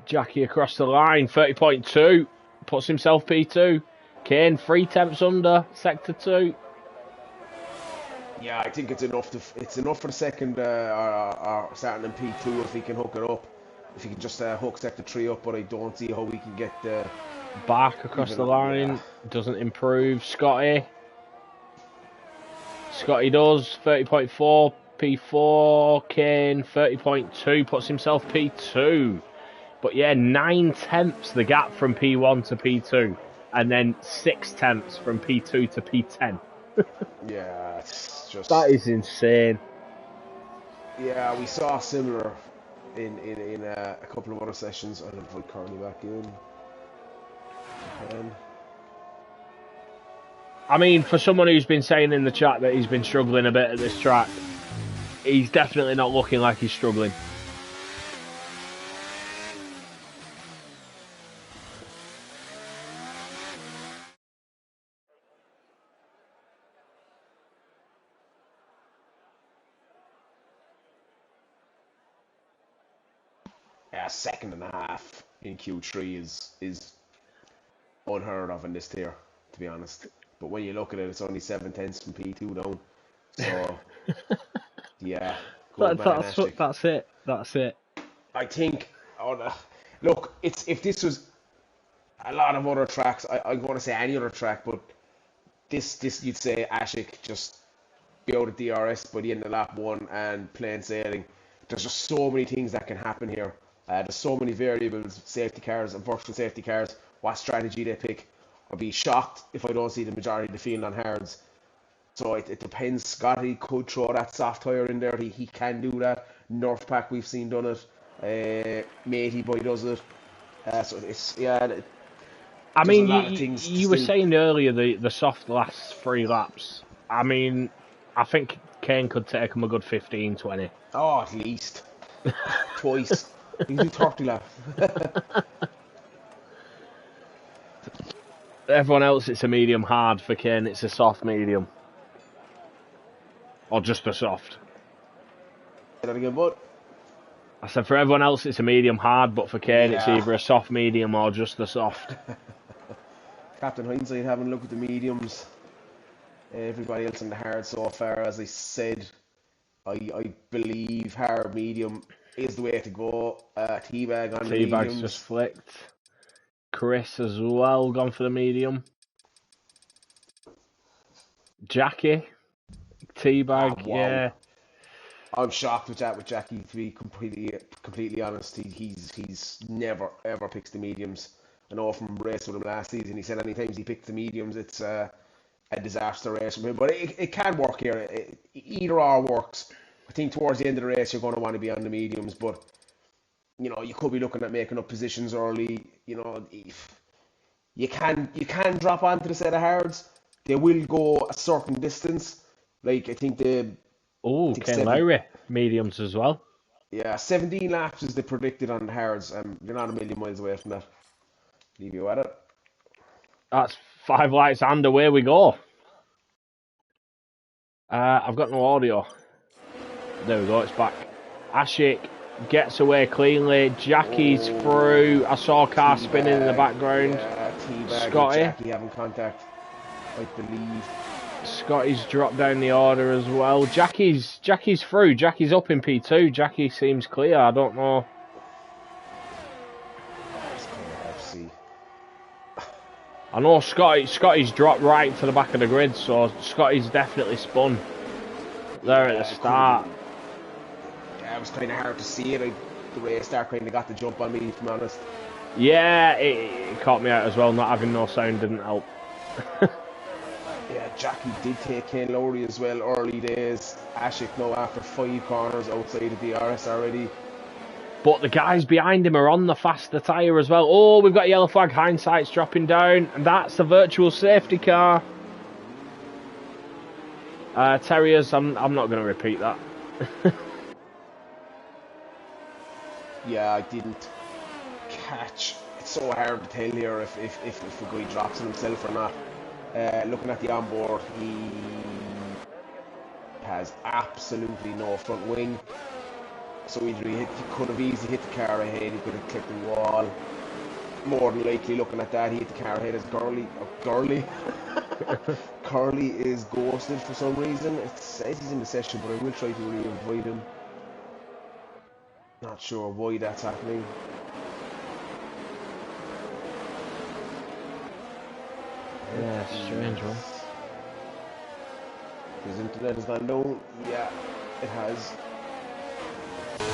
Jackie across the line, 30.2. Puts himself P2. Kane 3 tenths under, sector 2. Yeah, I think it's enough for the second or starting in P2 if he can hook it up. If he can just hook sector 3 up, but I don't see how we can get back across the line. Doesn't improve. Scotty does 30.4. P4. Kane 30.2. Puts himself P2. But yeah, 9 tenths the gap from P1 to P2, and then 6 tenths from P2 to P10. Yeah, it's just... That is insane. Yeah, we saw similar in a couple of other sessions. I'll invite Carney back in. I mean, for someone who's been saying in the chat that he's been struggling a bit at this track, he's definitely not looking like he's struggling. A second and a half in Q3 is unheard of in this tier, to be honest. But when you look at it, it's only 7 tenths from P2 down. So, yeah. That's it. I think, look, if this was a lot of other tracks, I'm going to say any other track, but this you'd say Ashik just be out at DRS by the end of lap 1 and plain sailing. There's just so many things that can happen here. There's so many variables, safety cars and virtual safety cars, what strategy they pick. I'll be shocked if I don't see the majority of the field on hards. So it depends. Scotty could throw that soft tyre in there. He can do that. North Pack, we've seen done it. Matey Boy does it. So it's, yeah. I mean, you were saying earlier the soft last 3 laps. I mean, I think Kane could take him a good 15, 20. Oh, at least. Twice. You can do 30 laps. Everyone else, it's a medium hard. For Kane, it's a soft medium. Or just a soft. Say that again, bud. I said for everyone else, it's a medium hard, but for Kane, it's Yeah. either a soft medium or just a soft. Captain Hindsight having a look at the mediums. Everybody else in the hard so far, as I said, I believe hard medium is the way to go. Teabag on the Teabag's just mediums. flicked. Chris as well, gone for the medium. Jackie, Teabag, Wow. yeah. I'm shocked with that with Jackie, to be completely honest. He's never ever picks the mediums. I know from racing with him last season, he said any times he picks the mediums, it's a disaster race from him. But it can work here. Either or works. I think towards the end of the race, you're going to want to be on the mediums, but you know you could be looking at making up positions early. You know, if you can drop onto the set of hards. They will go a certain distance. Like I Oh, think Kane Lowry, mediums as well. yeah, 17 laps is the predicted on the hards. You're not a million miles away from that. Leave you at it. That's 5 lights and away we go. I've got no audio. There we go, it's back. Ashik gets away cleanly. Jackie's through. I saw a car spinning in the background. Yeah, Teabag Scotty. and Jackie having contact, I believe. Scotty's dropped down the order as well. Jackie's through. Jackie's up in P2. Jackie seems clear. I don't know. It's kind of hard to see. I know Scotty's dropped right to the back of the grid, so Scotty's definitely spun there at the start. Yeah, it was kind of hard to see it. The race start kind of got the jump on me, to be honest. Yeah, it caught me out as well. Not having no sound didn't help. Yeah, Jackie did take Kane Lowry as well early days. Ashik now after 5 corners outside of DRS already. But the guys behind him are on the faster tyre as well. Oh, we've got a yellow flag. Hindsight's dropping down. And that's the virtual safety car. Terriers, I'm not going to repeat that. Yeah, I didn't catch. It's so hard to tell here if a guy drops it himself or not. Looking at the onboard, he has absolutely no front wing. So either he could have easily hit the car ahead, he could have clipped the wall. More than likely, looking at that, he hit the car ahead as Gurley. Curly is ghosted for some reason. It says he's in the session, but I will try to re-invite him. Not sure why that's happening. Yeah, strange one. His internet has gone down. Yeah, it has.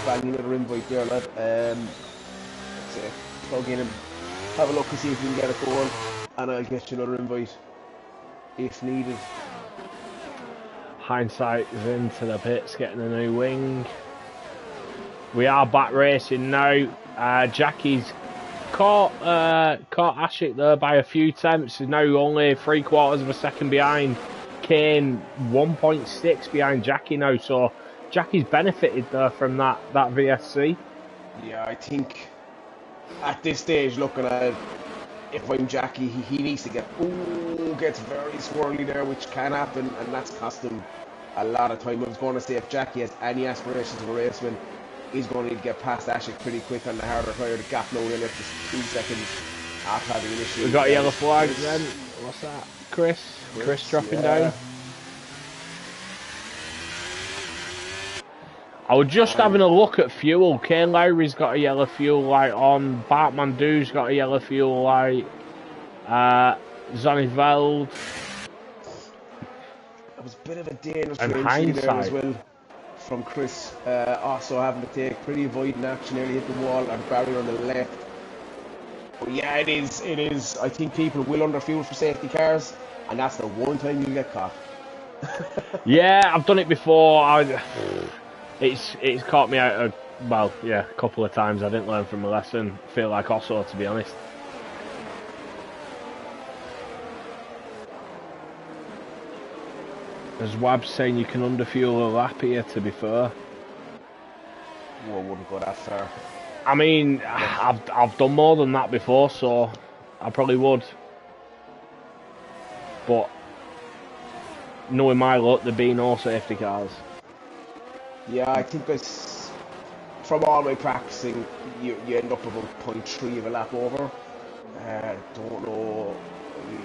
Bang another invite there, lad. Let's say, plug in and have a look and see if we can get it going, and I'll get you another invite if needed. Hindsight is into the pits, getting a new wing. We are back racing now. Jackie's caught Ashik there by a few tenths. He's now only 3/4 of a second behind. Kane 1.6 behind Jackie now, so Jackie's benefited there from that VSC. Yeah, I think at this stage, looking at it, if I'm Jackie, he needs to gets very swirly there, which can happen, and that's cost him a lot of time. I was going to say, if Jackie has any aspirations of a race win, he's going to need to get past Ashik pretty quick on the harder tyre. The gap now in at just 2 seconds after having initiated. We've got a yellow flag then. What's that? Chris dropping down. I was just having a look at fuel. Kane Lowry's got a yellow fuel light on. Bartmandu's got a yellow fuel light. Zonneveld. It was a bit of a dangerous And entry there as Hindsight. well from Chris. Also having to take pretty avoiding action, nearly hit the wall and barrier on the left. But yeah, it is. I think people will underfuel for safety cars, and that's the one time you'll get caught. Yeah, I've done it before. It's caught me out a couple of times. I didn't learn from my lesson. Feel like also, to be honest. As Wab's saying, you can underfuel a lap here, to be fair. Whoa, wouldn't go that far. I mean, I've done more than that before, so I probably would. But knowing my luck, there'd be no safety cars. Yeah, I think from all my practicing, you end up about 0.3 of a lap over. Don't know.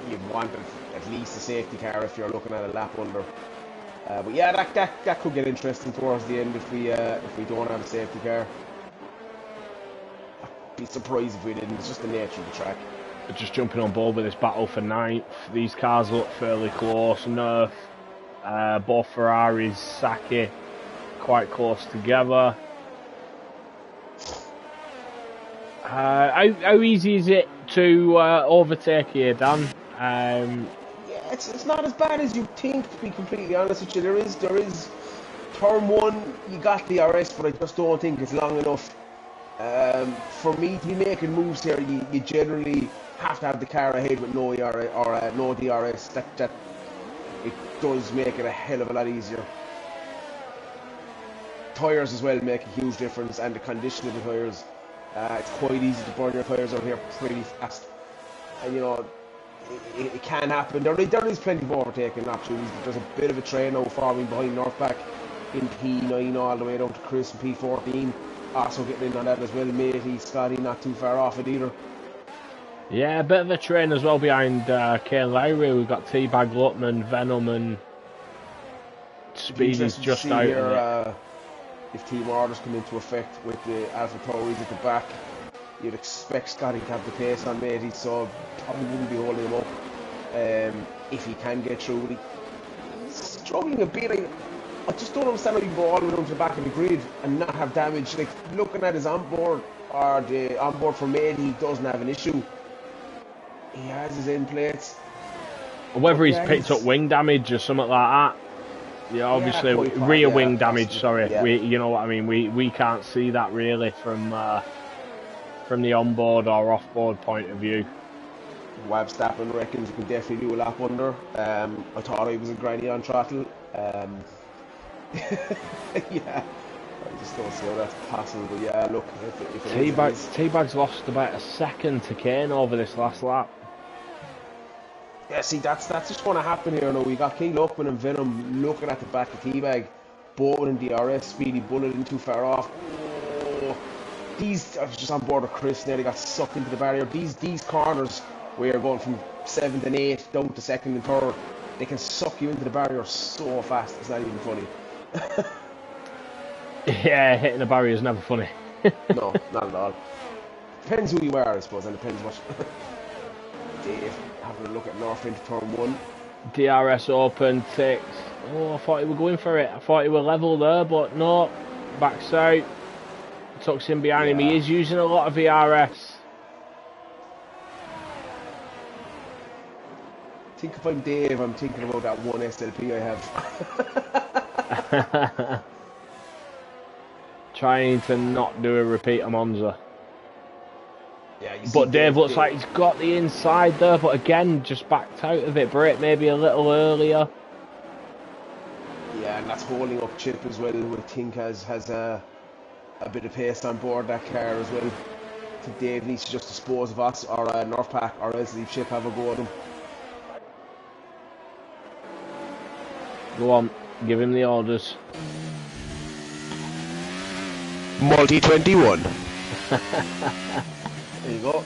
You'd want at least a safety car if you're looking at a lap under. But yeah, that could get interesting towards the end if we don't have a safety car. I'd be surprised if we didn't. It's just the nature of the track. Just jumping on board with this battle for ninth. These cars look fairly close. Nerf, both Ferraris, Saki, quite close together. How easy is it to overtake here, Dan? Yeah, it's not as bad as you think, to be completely honest with you. There is turn one, you got the DRS, but I just don't think it's long enough. For me to be making moves here, you generally have to have the car ahead with no no DRS. That it does make it a hell of a lot easier. Tyres as well make a huge difference, and the condition of the tyres. It's quite easy to burn your tyres out here pretty fast, and you know it can happen. There is plenty of overtaking opportunities. There's a bit of a train now forming behind Northback in P9 all the way down to Chris in P14. Also getting in on that as well, matey Scotty, not too far off it either. Yeah, a bit of a train as well behind Kane Lowry. We've got Teabag, Lutman, Venom, and Speedy's just out here, of it. If team orders come into effect with the Alpha Tauris at the back, you'd expect Scotty to have the pace on matey, so probably wouldn't be holding him up if he can get through. He's struggling a bit. I just don't understand how you go all the way down to the back of the grid and not have damage. Like, looking at his onboard, or the onboard for matey, he doesn't have an issue. He has his end plates. Whether he's picked up wing damage or something like that. Yeah, obviously rear wing damage. Sorry, yeah. You know what I mean. We can't see that really from the onboard or offboard point of view. Wab Stappen reckons you can definitely do a lap under. I thought I was a granny on throttle. Yeah, I just don't see how that's possible. But yeah, look, if Teabag's lost about a second to Kane over this last lap. Yeah, see, that's just going to happen here now. We got King Lockman and Venom looking at the back of Teabag. Bowen and DRS, Speedy Bullet in too far off. Oh, I was just on board with Chris now. They got sucked into the barrier. These corners where you're going from 7th and 8th down to 2nd and 3rd, they can suck you into the barrier so fast. It's not even funny. Yeah, hitting the barrier is never funny. No, not at all. Depends who you are, I suppose, and depends what. Dave, having a look at North into turn 1. DRS open, 6. Oh, I thought he were going for it. I thought he were level there, but no. Backs out. Tucks him behind him. He is using a lot of VRS. I think if I'm Dave, I'm thinking about that one SLP I have. Trying to not do a repeat of Monza. Yeah, but Dave looks like he's got the inside there, but again, just backed out of it. Brake maybe a little earlier. Yeah, and that's holding up Chip as well, who I think has a bit of pace on board that car as well. I think Dave needs to just dispose of us or Northpack, or else leave Chip have a go at him. Go on, give him the orders. Multi 21. There you go.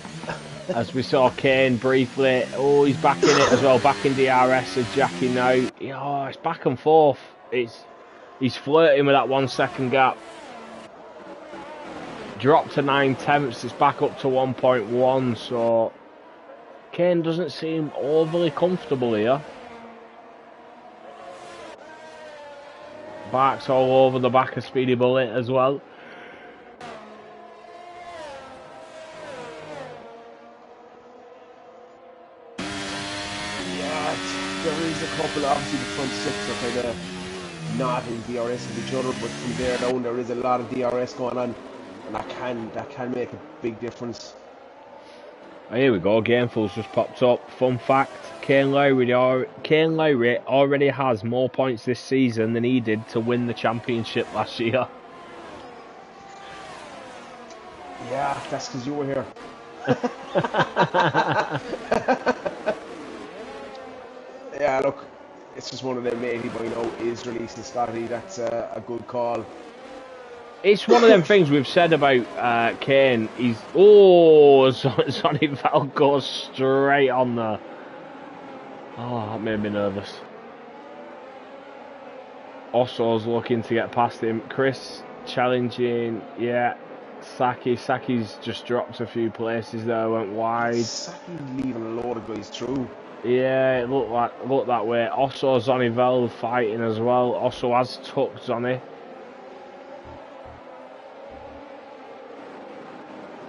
As we saw Kane briefly. Oh, he's back in it as well. Back in DRS as Jackie now. Oh, it's back and forth. He's flirting with that 1 second gap. Dropped to 9/10. It's back up to 1.1. So Kane doesn't seem overly comfortable here. Barks all over the back of Speedy Bullet as well. Yeah, there is a couple. Obviously, the front six are kind of not in DRS with each other, but from there down, there is a lot of DRS going on, and that can make a big difference. Oh, here we go. Gameful's just popped up. Fun fact: Kane Lowry already has more points this season than he did to win the championship last year. Yeah, that's because you were here. Yeah, look, it's just one of them, matey, but is releasing Scotty. That's a good call. It's one of them things we've said about Kane. He's Sonny Val goes straight on there. Oh, that made me nervous. Osso's looking to get past him. Chris challenging, yeah. Saki's just dropped a few places there, went wide. Saki leaving a load of guys through. Yeah, it looked that way. Also, Zonnivel fighting as well. Also has tucked Zonny.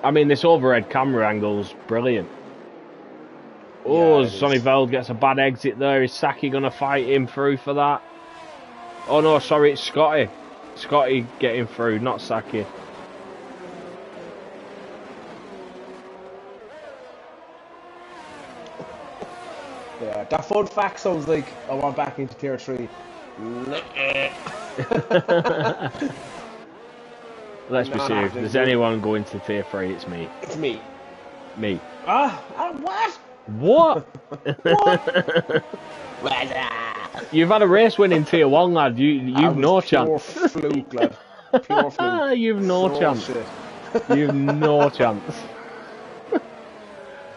I mean, this overhead camera angle's brilliant. Oh, yeah, Zonnivel gets a bad exit there. Is Saki going to fight him through for that? Oh no, sorry, it's Scotty. Scotty getting through, not Saki. Yeah, that fun fact sounds like I want back into tier 3. Let's be serious. If there's anyone going to tier 3, it's me. It's me. Me. What? What? What? You've had a race win in tier 1, lad. You've no chance. Pure fluke, lad. Pure fluke. You've no chance. You've no chance.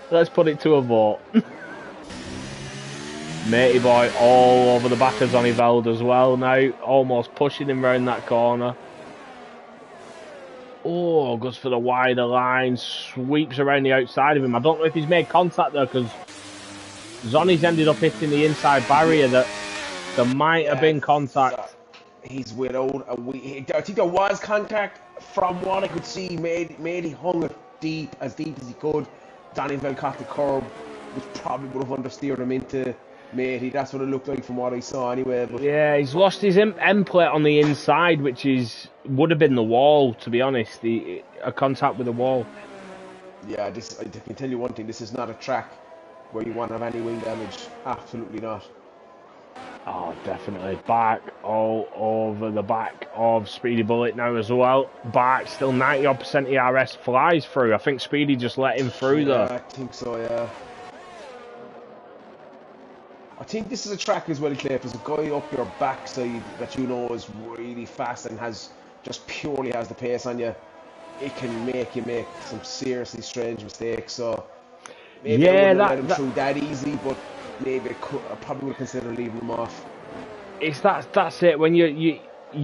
Let's put it to a vote. Matey boy all over the back of Zonnivel as well now. Almost pushing him round that corner. Oh, goes for the wider line. Sweeps around the outside of him. I don't know if he's made contact there because Zonny's ended up hitting the inside barrier. That there might have been contact. He's widowed. I think there was contact from what I could see. Matey hung it as deep as he could. Zonnivel caught the curb, which probably would have understeered him into Matey. That's what it looked like from what I saw anyway. But yeah, he's lost his end plate on the inside, which would have been the wall, to be honest. A contact with the wall. Yeah, I can tell you one thing. This is not a track where you want to have any wing damage. Absolutely not. Oh, definitely. Back all over the back of Speedy Bullet now as well. Back, still 90% ERS flies through. I think Speedy just let him through there. I think so, yeah. I think this is a track as well, Clay. There's a guy up your backside that is really fast and purely has the pace on you. It can make you make some seriously strange mistakes. So maybe I wouldn't let him through that easy, but maybe I probably would consider leaving him off. That's it. When you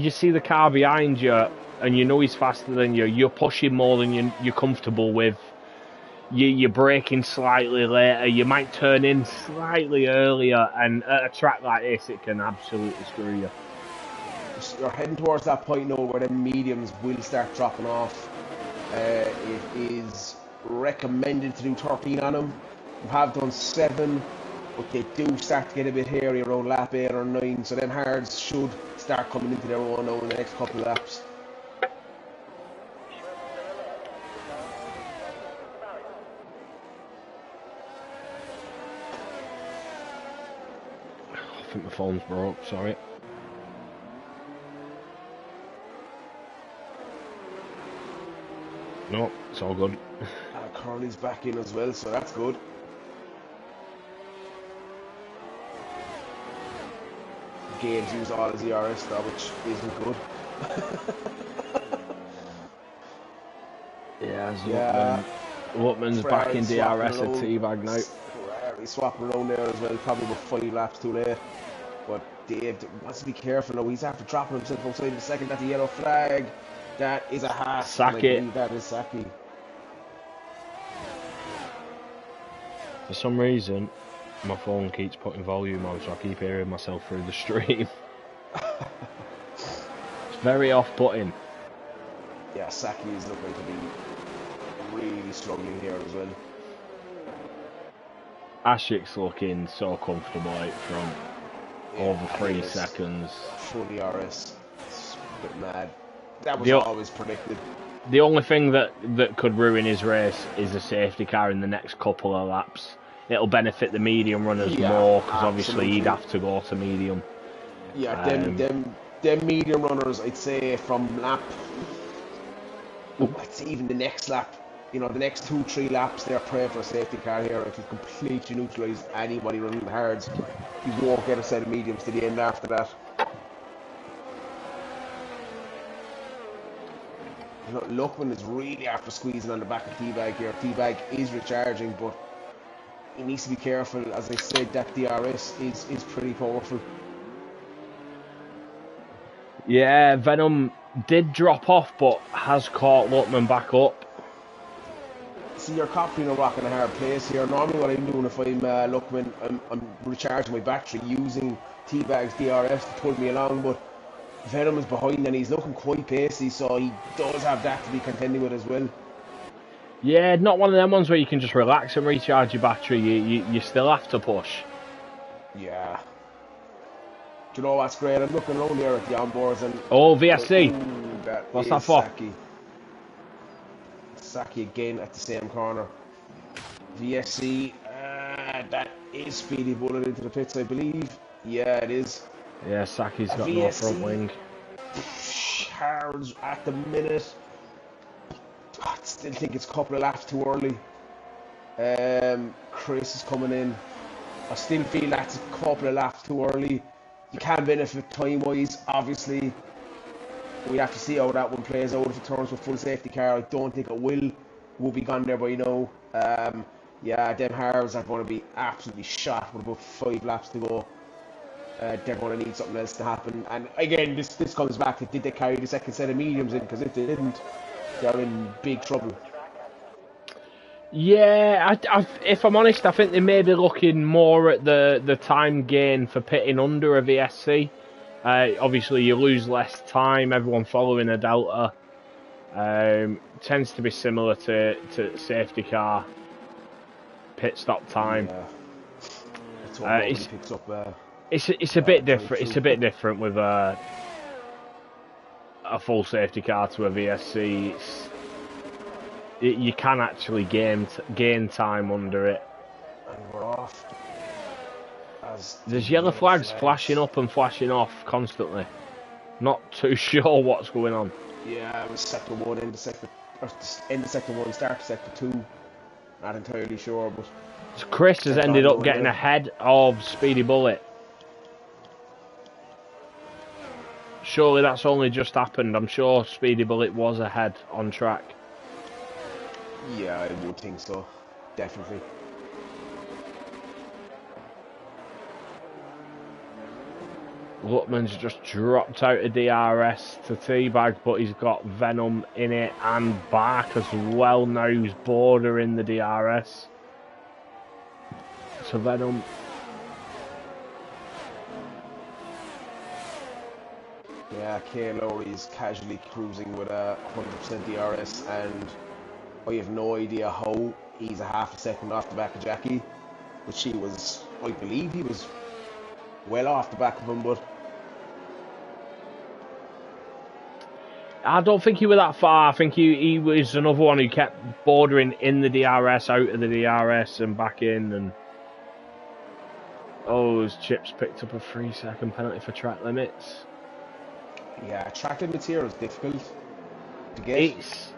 see the car behind you and you know he's faster than you, you're pushing more than you're comfortable with. You're braking slightly later. You might turn in slightly earlier, and at a track like this, it can absolutely screw you. You're heading towards that point now where the mediums will start dropping off. It is recommended to do 13 on them. We have done 7, but they do start to get a bit hairy around lap 8 or 9, so them hards should start coming into their own now in the next couple of laps. I think my phone's broke, sorry. No, it's all good. Curly's back in as well, so that's good. Games use all his ERS though, which isn't good. Yeah, Lutman's back in DRS at T-Bag now. He's swapping around there as well, probably about 5 laps too late. But Dave wants to be careful now. He's after dropping himself outside the second. That's a yellow flag. That is a Haas. Saki. That is Saki. For some reason, my phone keeps putting volume on, so I keep hearing myself through the stream. It's very off-putting. Yeah, Saki is looking to be really struggling here as well. Ashik's looking so comfortable out front. Over 3 seconds. Full ERS. It's a bit mad. That was always predicted. The only thing that could ruin his race is a safety car in the next couple of laps. It'll benefit the medium runners more because obviously he'd have to go to medium. Yeah, them medium runners, I'd say from lap I'd say even the next lap, you know, the next 2-3 laps, they're praying for a safety car here. It will completely neutralise anybody running the hards. You won't get a set of mediums to the end after that. You know, Luckman is really after squeezing on the back of T-Bag here. T-Bag is recharging, but he needs to be careful. As I said, that DRS is pretty powerful. Yeah, Venom did drop off, but has caught Luckman back up. See, you're copying a rock in a hard place here. Normally what I'm doing if I'm Luckman, I'm recharging my battery using T-Bag's DRS to pull me along, but Venom is behind and he's looking quite pacey, so he does have that to be contending with as well. Yeah, not one of them ones where you can just relax and recharge your battery. You still have to push. Yeah. Do you know what's great? I'm looking around here at the onboards and... Oh, VSC. Ooh, What's that for? Saki. Saki again at the same corner. VSC, that is Speedy Bullet into the pits, I believe. Yeah, it is. Yeah, Saki's got no front wing. Hards at the minute. I still think it's a couple of laps too early. Chris is coming in. I still feel that's a couple of laps too early. You can benefit time-wise, obviously. We have to see how that one plays out if it turns with full safety car. I don't think it will. We'll be gone there by now. Yeah, them Hards are going to be absolutely shot with about 5 laps to go. They're going to need something else to happen. And again, this comes back to, did they carry the second set of mediums in? Because if they didn't, they're in big trouble. Yeah, if I'm honest, I think they may be looking more at the time gain for pitting under a VSC. Obviously, you lose less time. Everyone following a Delta tends to be similar to safety car pit stop time. Yeah. That's what it's picks up. It's a bit different. It's a bit different with a full safety car to a VSC. You can actually gain time under it. And we're off. There's yellow flags flashing up and flashing off constantly. Not too sure what's going on. Yeah, it was sector 1, end of sector 1, start to sector 2. Not entirely sure, but so Chris has ended up getting ahead of Speedy Bullet. Surely that's only just happened. I'm sure Speedy Bullet was ahead on track. Yeah, I would think so. Definitely. Luckman's just dropped out of DRS to T-Bag, but he's got Venom in it and Bark as well now, who's bordering the DRS. So Venom... Yeah, Kay Lowry's casually cruising with a 100% DRS, and I have no idea how he's a half a second off the back of Jackie. But she was, I believe he was well off the back of him, but... I don't think he was that far. I think he was another one who kept bordering in the DRS, out of the DRS and back in. And oh, his Chips picked up a 3-second penalty for track limits. Yeah, track limits here is difficult to get.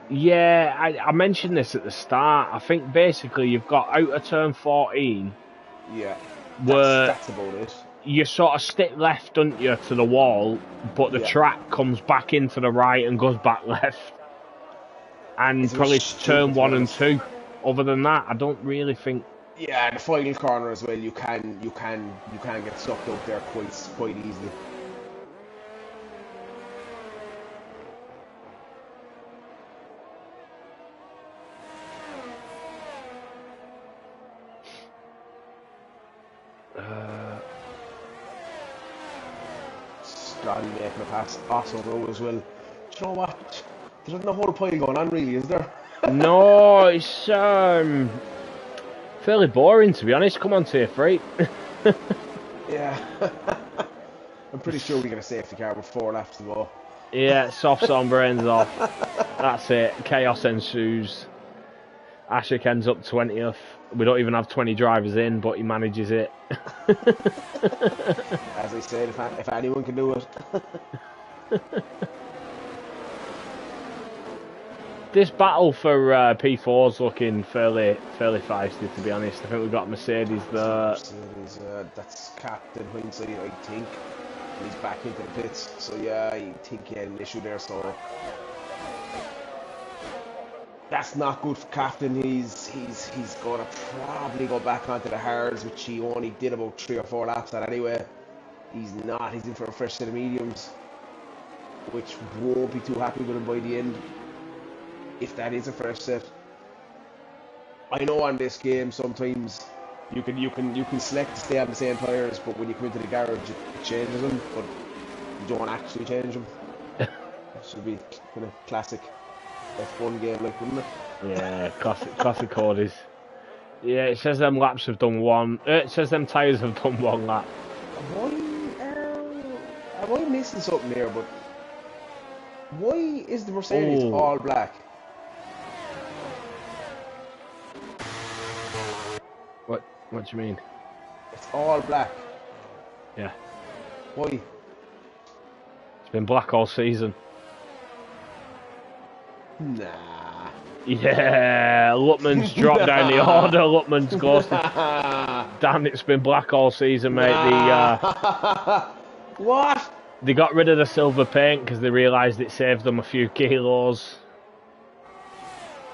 Yeah, I mentioned this at the start. I think basically you've got out of turn 14. Yeah, where that's about it. You sort of stick left, don't you, to the wall, but the track comes back into the right and goes back left. And probably turn 1 and 2. Other than that, I don't really think. Yeah, the final corner as well. You can get sucked up there quite easily. Scotty making a pass also road as well. Do you know what? There's no whole pile going on really, is there? No, it's fairly boring to be honest. Come on, Tier 3. Yeah. I'm pretty sure we get a safety car with 4 laps to go. Yeah, softs on, brains off. That's it. Chaos ensues. Ashik ends up 20th. We don't even have 20 drivers in, but he manages it. As I said, if anyone can do it. this battle for P4's looking fairly feisty, to be honest. I think we've got Mercedes there. Mercedes, that's Captain Hindsight, I think. And he's back into the pits. So yeah, I think he had an issue there. So that's not good for Captain. He's gonna probably go back onto the hards, which he only did about 3 or 4 laps at anyway. He's in for a fresh set of mediums, which won't be too happy with him by the end, if that is a fresh set. I know on this game sometimes you can select to stay on the same tyres, but when you come into the garage it changes them, but you don't actually change them. It should be kind of classic F1 game, like, wouldn't it? Yeah, classic Codys. Yeah, it says them laps have done one. It says them tyres have done 1 lap. Am I missing something here? But why is the Mercedes all black? What do you mean? It's all black. Yeah. Why? It's been black all season. Nah. Yeah, Lutman's dropped down the order. Lutman's ghosted. Damn, it's been black all season, mate. Nah. What? They got rid of the silver paint because they realised it saved them a few kilos.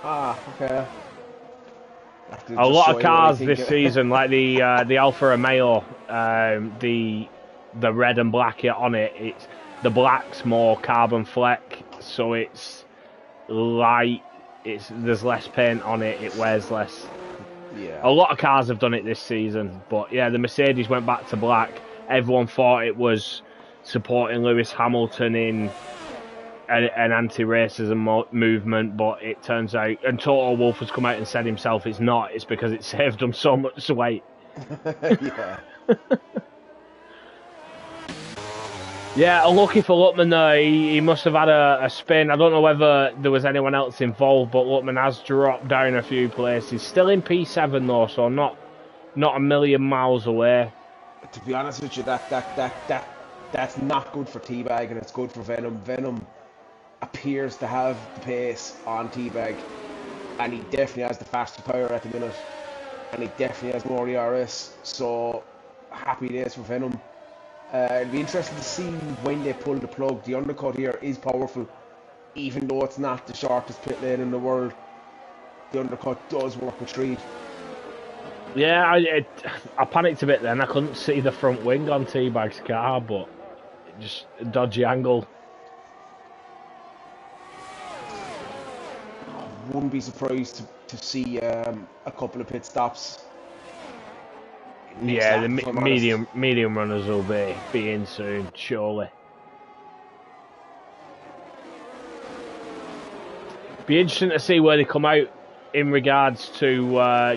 Ah, okay. A lot of cars this season, like the Alfa Romeo, the red and black on it. It's the black's more carbon fleck, so it's light. There's less paint on it. It wears less. Yeah. A lot of cars have done it this season, but yeah, the Mercedes went back to black. Everyone thought it was supporting Lewis Hamilton in an anti-racism movement, but it turns out, and Toto Wolff has come out and said himself it's not, it's because it saved them so much weight. Yeah. Yeah, unlucky for Lutman though, he must have had a spin. I don't know whether there was anyone else involved, but Lutman has dropped down a few places. Still in P7 though, so not a million miles away. To be honest with you, that's not good for Teabag, and it's good for Venom. Venom appears to have the pace on Teabag, and he definitely has the faster tyre at the minute, and he definitely has more ERS, so happy days for Venom. It'll be interesting to see when they pull the plug. The undercut here is powerful, even though it's not the shortest pit lane in the world. The undercut does work with Treat. Yeah, I panicked a bit then. I couldn't see the front wing on Teabag's car, but just a dodgy angle. Wouldn't be surprised to see a couple of pit stops. Yeah, the medium runners will be in soon, surely. Be interesting to see where they come out in regards to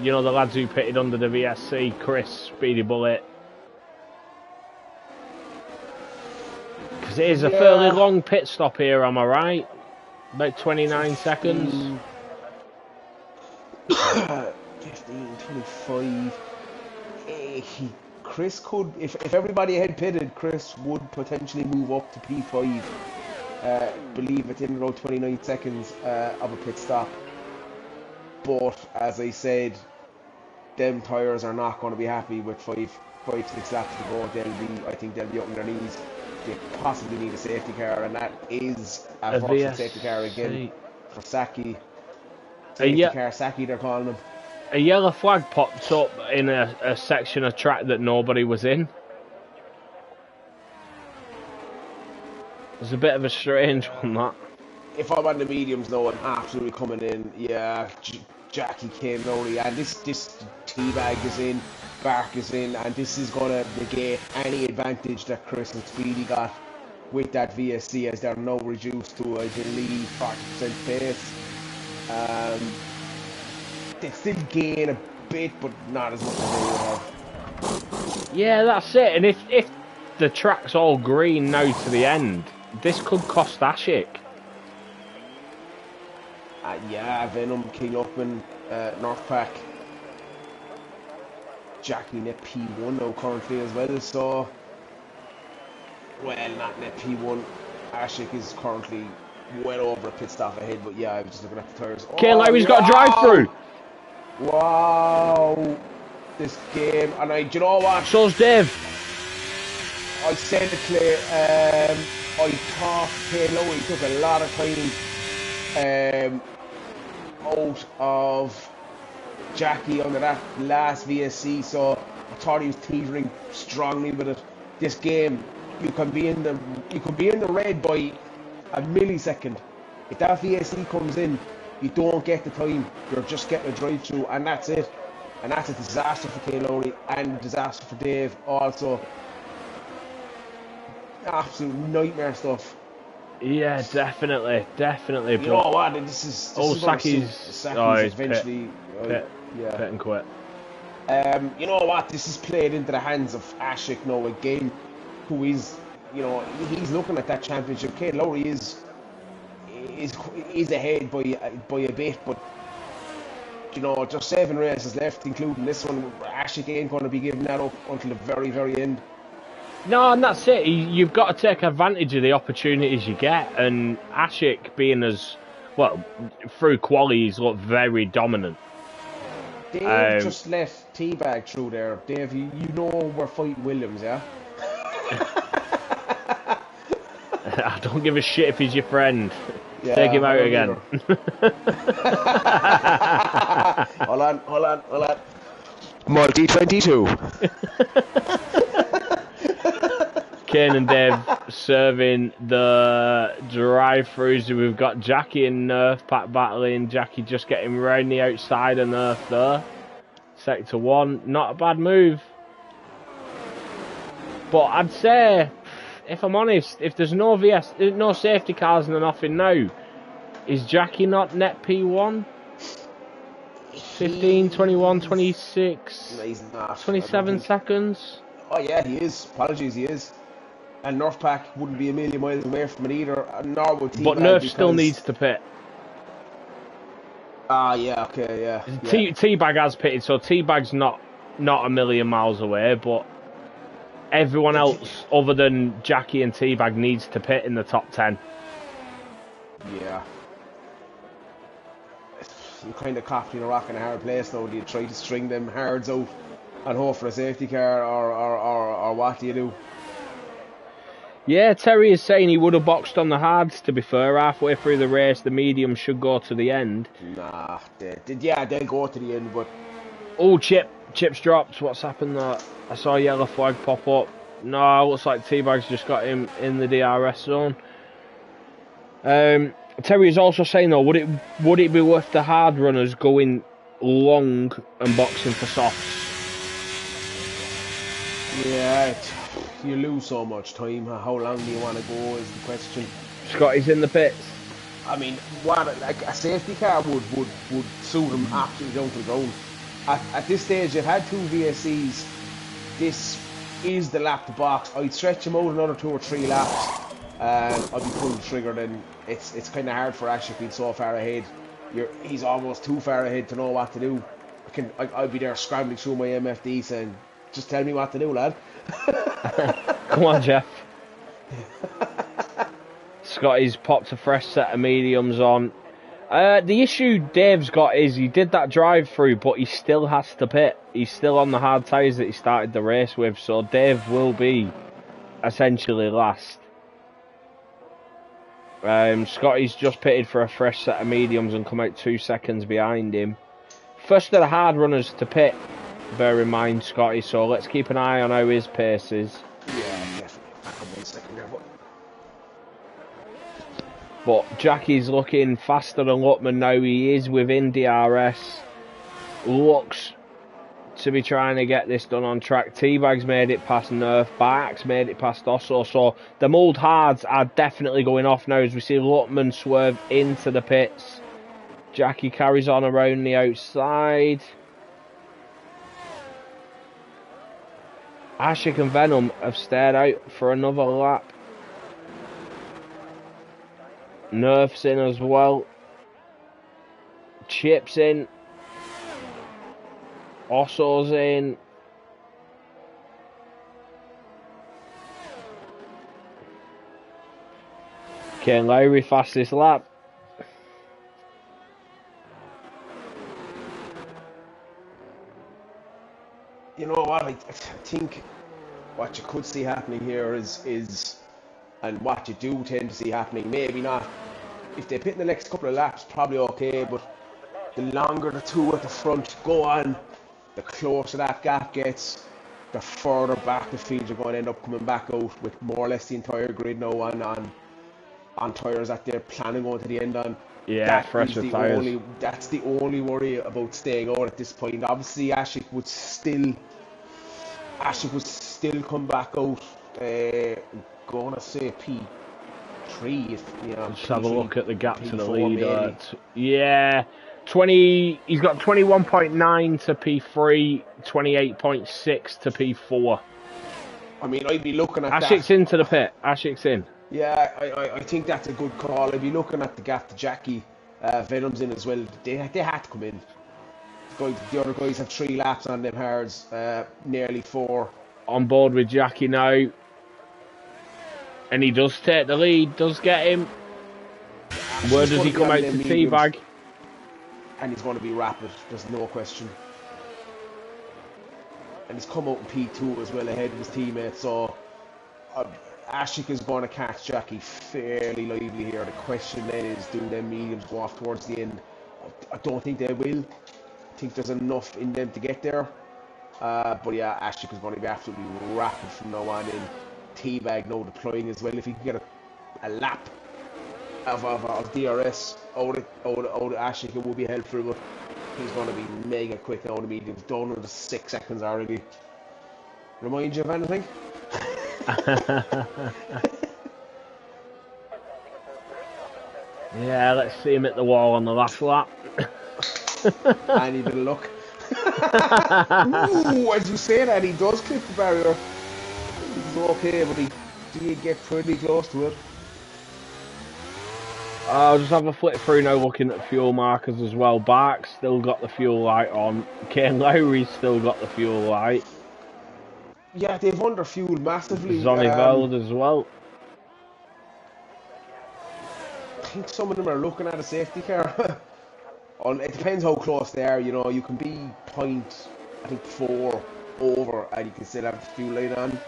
you know, the lads who pitted under the VSC, Chris, Speedy Bullet. Because it is a fairly long pit stop here, am I right? About 29 seconds. 15, 25. Chris could, if everybody had pitted, Chris would potentially move up to P5. Believe within about 29 seconds of a pit stop. But as I said, them tyres are not going to be happy with 5, 6 laps to go. I think they'll be up on their knees. They possibly need a safety car, and that is a virtual safety car again for Saki. Safety car Saki, they're calling him. A yellow flag popped up in a section of track that nobody was in. It was a bit of a strange one, that. If I'm on the mediums though, I'm absolutely coming in. Yeah, Jackie came early, and this Teabag is in, Bark is in, and this is going to negate any advantage that Chris and Speedy got with that VSC, as they're now reduced to, I believe, 40% pace. They still gain a bit, but not as much as they would have. Yeah, that's it. And if the track's all green now to the end, this could cost Ashik. Yeah, Venom, King Upman, North Pack, Jackie net P1 now currently as well, so, well, not net P1, Ashik is currently well over a pit stop ahead, but yeah, I was just looking at the tyres. Kane Lowry's got a wow! drive-through. Wow! This game, and do you know what? So's Dave. I said to Clay, I thought Kane Lowry took a lot of time out of Jackie under that last VSC, so I thought he was teetering strongly with it. This game, you can be in the red by a millisecond. If that VSC comes in, you don't get the time. You're just getting a drive through, and that's it. And that's a disaster for Kane Lowry and a disaster for Dave also. Absolute nightmare stuff. Yeah, definitely. You know what? This is Saki's eventually pit and quit. You know what? This is played into the hands of Ashik now again, who is, you know, he's looking at that championship. Kane Lowry is ahead by a bit, but you know, just 7 races left, including this one. Ashik ain't going to be giving that up until the very, very end. No, and that's it. You've got to take advantage of the opportunities you get, and Ashik being as well through quali, he's looked very dominant. Dave just let Teabag through there. Dave, you know we're fighting Williams, yeah? I don't give a shit if he's your friend. Yeah, take him out again. Hold on. Multi 22. Kane and Dave serving the drive-throughs. We've got Jackie and Nerf Pack battling. Jackie just getting round the outside of Nerf there. Sector 1, not a bad move. But I'd say, if I'm honest, if there's no safety cars and nothing now, is Jackie not net P1? 15, 21, 26, no, he's not. 27 seconds? Oh yeah, he is. Apologies, he is. And Nerf Pack wouldn't be a million miles away from it either, nor would Teabag. But Nerf still needs to pit. Yeah, okay, yeah. Teabag has pitted, so Teabag's not a million miles away, but everyone else other than Jackie and Teabag needs to pit in the top 10. Yeah. You're kind of caught in a rock and a hard place now. Do you try to string them hards out and hope for a safety car, or what do you do? Yeah, Terry is saying he would have boxed on the hards, to be fair. Halfway through the race, the medium should go to the end. Nah, they'll go to the end, but... Oh, Chip's dropped. What's happened there? I saw a yellow flag pop up. No, looks like Teabag's just got him in the DRS zone. Terry is also saying, though, would it be worth the hard runners going long and boxing for softs? Yeah, you lose so much time. How long do you want to go is the question. Scotty's in the pits. I mean, like a safety car would suit him absolutely down to the ground. At this stage, you've had 2 VSCs. This is the lap to box. I'd stretch him out another 2 or 3 laps, and I'd be pulling the trigger. Then it's kind of hard for Ashik being so far ahead. He's almost too far ahead to know what to do. I'd be there scrambling through my MFD saying, "Just tell me what to do, lad." Come on, Jeff. Scotty's popped a fresh set of mediums on. The issue Dave's got is he did that drive-through, but he still has to pit. He's still on the hard tyres that he started the race with, so Dave will be essentially last. Scotty's just pitted for a fresh set of mediums and come out 2 seconds behind him. First of the hard runners to pit, bear in mind, Scotty, so let's keep an eye on how his pace is. Yeah, definitely. Back on 1 second there, but Jackie's looking faster than Lutman now. He is within DRS. Looks to be trying to get this done on track. Teabag's made it past Nerf. Bark's made it past Osso. So the mould hards are definitely going off now as we see Lutman swerve into the pits. Jackie carries on around the outside. Ashik and Venom have stayed out for another lap. Nerf's in as well. Chip's in. Osso's in. Kane Lowry, fastest lap. You know what? I think what you could see happening here is, and what you do tend to see happening, maybe not. If they pit in the next couple of laps, probably okay, but the longer the two at the front go on, the closer that gap gets, the further back the field you're going to end up coming back out with more or less the entire grid now on tyres that they're planning on to the end on. Yeah, fresher tyres. That's the only worry about staying out at this point. Obviously, Ashik would still come back out. Gonna say P3 if you know. Let's P3, have a look at the gap P4 to the leader. maybe. Yeah, 20. He's got 21.9 to P3, 28.6 to P4. I mean, I'd be looking at Ashik's that. into the pit. Ashik's in. Yeah, I think that's a good call. I'd be looking at the gap to Jackie. Venom's in as well. They had to come in. The other guys have 3 laps on them hards, nearly 4. On board with Jackie now. And he does take the lead, does get him. Where does he come out to teabag? And he's going to be rapid, there's no question. And he's come out in P2 as well ahead of his teammates, so Ashik is going to catch Jackie fairly lively here. The question then is, do them mediums go off towards the end? I don't think they will. I think there's enough in them to get there. But yeah, Ashik is going to be absolutely rapid from now on in. Teabag now deploying as well. If he can get a lap of DRS out of Ashik, it will be helpful, but he's going to be mega quick now. The medium's done under 6 seconds already. Remind you of anything? Yeah, let's see him at the wall on the last lap. Any bit of luck. Ooh, as you say that, he does clip the barrier. He's okay, but he did get pretty close to it. I'll just have a flip through now, looking at fuel markers as well. Bark's still got the fuel light on. Kane Lowry's still got the fuel light. Yeah, they've underfueled massively. Zonneveld as well. I think some of them are looking at a safety car. It depends how close they are. You know, you can be 0.4 over, and you can still have the fuel light on.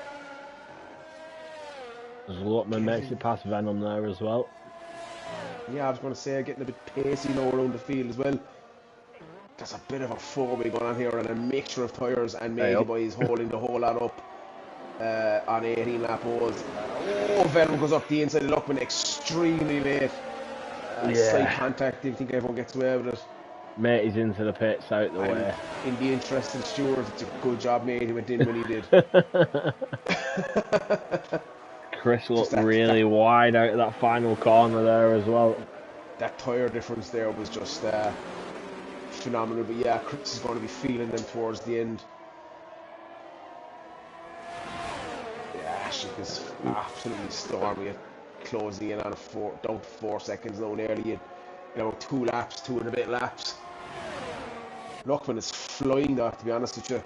Zlotman makes it past Venom there as well. Yeah, I was going to say, getting a bit pacey now around the field as well. There's a bit of a four-way going on here, and a mixture of tyres, and maybe boys holding the whole lot up on 18 lap holes. Oh, Venom goes up the inside of Luckman extremely late. Slight contact, do you think everyone gets away with it? Mate, he's into the pits, out the way. In the interest of the stewards, it's a good job, mate. He went in when he did. Chris looked really wide out of that final corner there as well. That tyre difference there was just phenomenal. But yeah, Chris is going to be feeling them towards the end. Yeah, Ashik is absolutely stormy at closing in on down to 4 seconds now nearly. You know, 2 laps, 2 and a bit laps. Luckman is flying though, to be honest with you.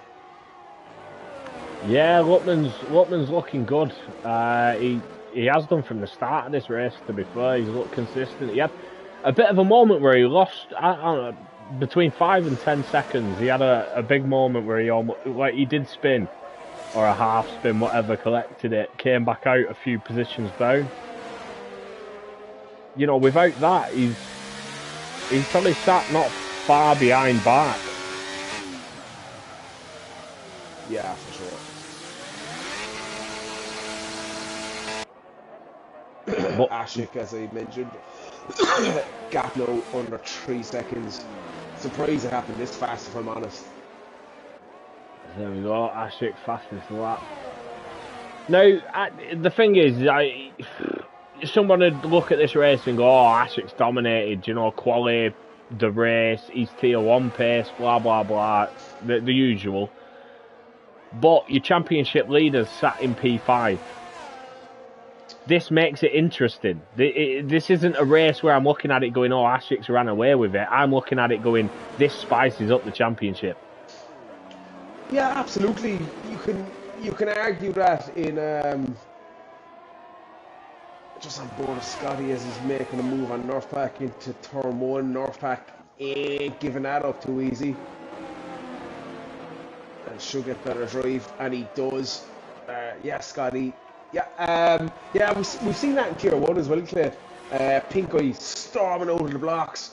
Yeah, Luckman's looking good. He has done from the start of this race, to be fair. He's looked consistent. He had a bit of a moment where he lost, I don't know, between 5 and 10 seconds. He had a big moment where he almost, like, he did spin, or a half spin, whatever, collected it, came back out a few positions down. You know, without that, he's probably sat not far behind Bart. Yeah, for sure. Ashik, as I mentioned, gap low under 3 seconds. Surprised it happened this fast, if I'm honest. There we go, Ashik fastest lap. Now, the thing is, someone would look at this race and go, oh, Ashik's dominated, you know, quali, the race, he's tier 1 pace, blah, blah, blah, the usual. But your championship leaders sat in P5. This makes it interesting. This isn't a race where I'm looking at it going, oh, Ashik's ran away with it. I'm looking at it going, this spices up the championship. Yeah, absolutely. You can argue that in just on board of Scotty as he's making a move on Northpack into turn 1. Northpack ain't giving that up too easy. And should get better drive, and he does. Yeah, Scotty. Yeah, we've seen that in Tier 1 as well, Clay. Pink Eye storming out of the blocks.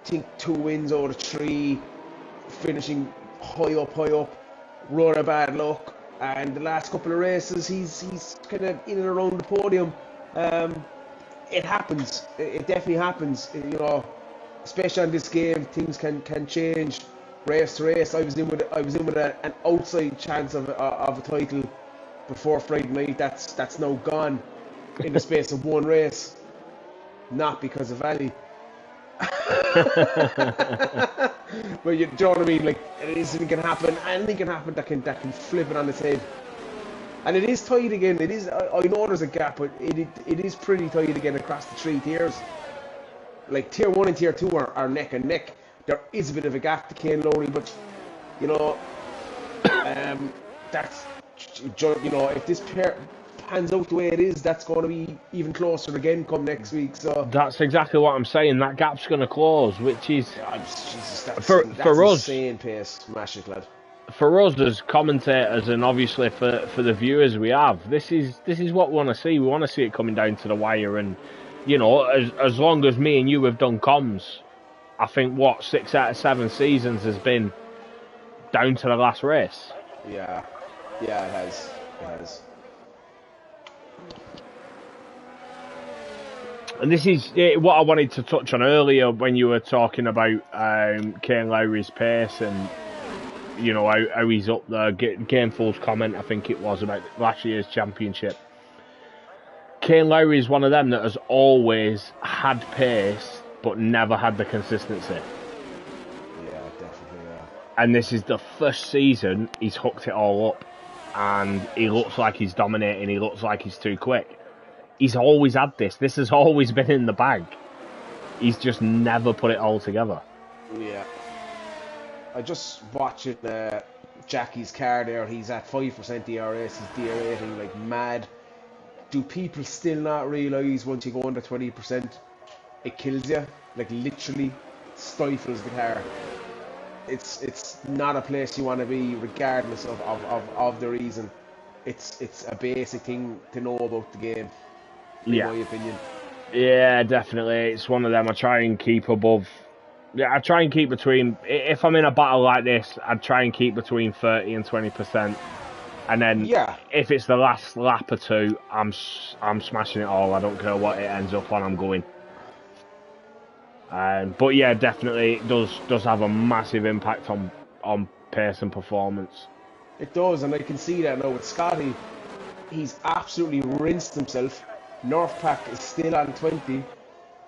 I think 2 wins out of 3, finishing high up, run of bad luck. And the last couple of races, he's kind of in and around the podium. It happens. It definitely happens. You know, especially on this game, things can change race to race. I was in with an outside chance of a title before Friday night. That's now gone in the space of one race, not because of Valley. But you know what I mean? Like, anything can happen. Anything can happen that can flip it on its head. And it is tight again. It is. I know there's a gap, but it is pretty tight again across the 3 tiers. Like Tier 1 and Tier 2 are neck and neck. There is a bit of a gap to Kane Lowry, but you know, that's, you know, if this pair pans out the way it is, that's going to be even closer again come next week. So that's exactly what I'm saying. That gap's going to close, which is Jesus, that's for us, insane pace, magic lad. For us as commentators, and obviously for the viewers we have, this is what we want to see. We want to see it coming down to the wire, and you know, as long as me and you have done comms, I think 6 out of 7 seasons has been down to the last race. Yeah, it has. And this is what I wanted to touch on earlier when you were talking about Kane Lowry's pace and, you know, how he's up there. Gameful's comment, I think it was, about last year's championship. Kane Lowry is one of them that has always had pace but never had the consistency. Yeah, definitely, yeah. And this is the first season he's hooked it all up, and he looks like he's dominating, he looks like he's too quick. He's always had this. This has always been in the bag. He's just never put it all together. Yeah. I just watching Jackie's car there. He's at 5% DRS. He's derating like mad. Do people still not realise once you go under 20%, it kills you? Like, literally stifles the car. It's not a place you want to be, regardless of the reason. It's a basic thing to know about the game, in my opinion. Yeah, definitely. It's one of them I try and keep above. Yeah, I try and keep between. If I'm in a battle like this, I'd try and keep between 30 and 20%. And then, if it's the last lap or two, I'm smashing it all. I don't care what it ends up on. I'm going. But yeah, definitely, it does have a massive impact on pace and performance. It does, and I can see that now with Scotty. He's absolutely rinsed himself. Northpack is still on 20,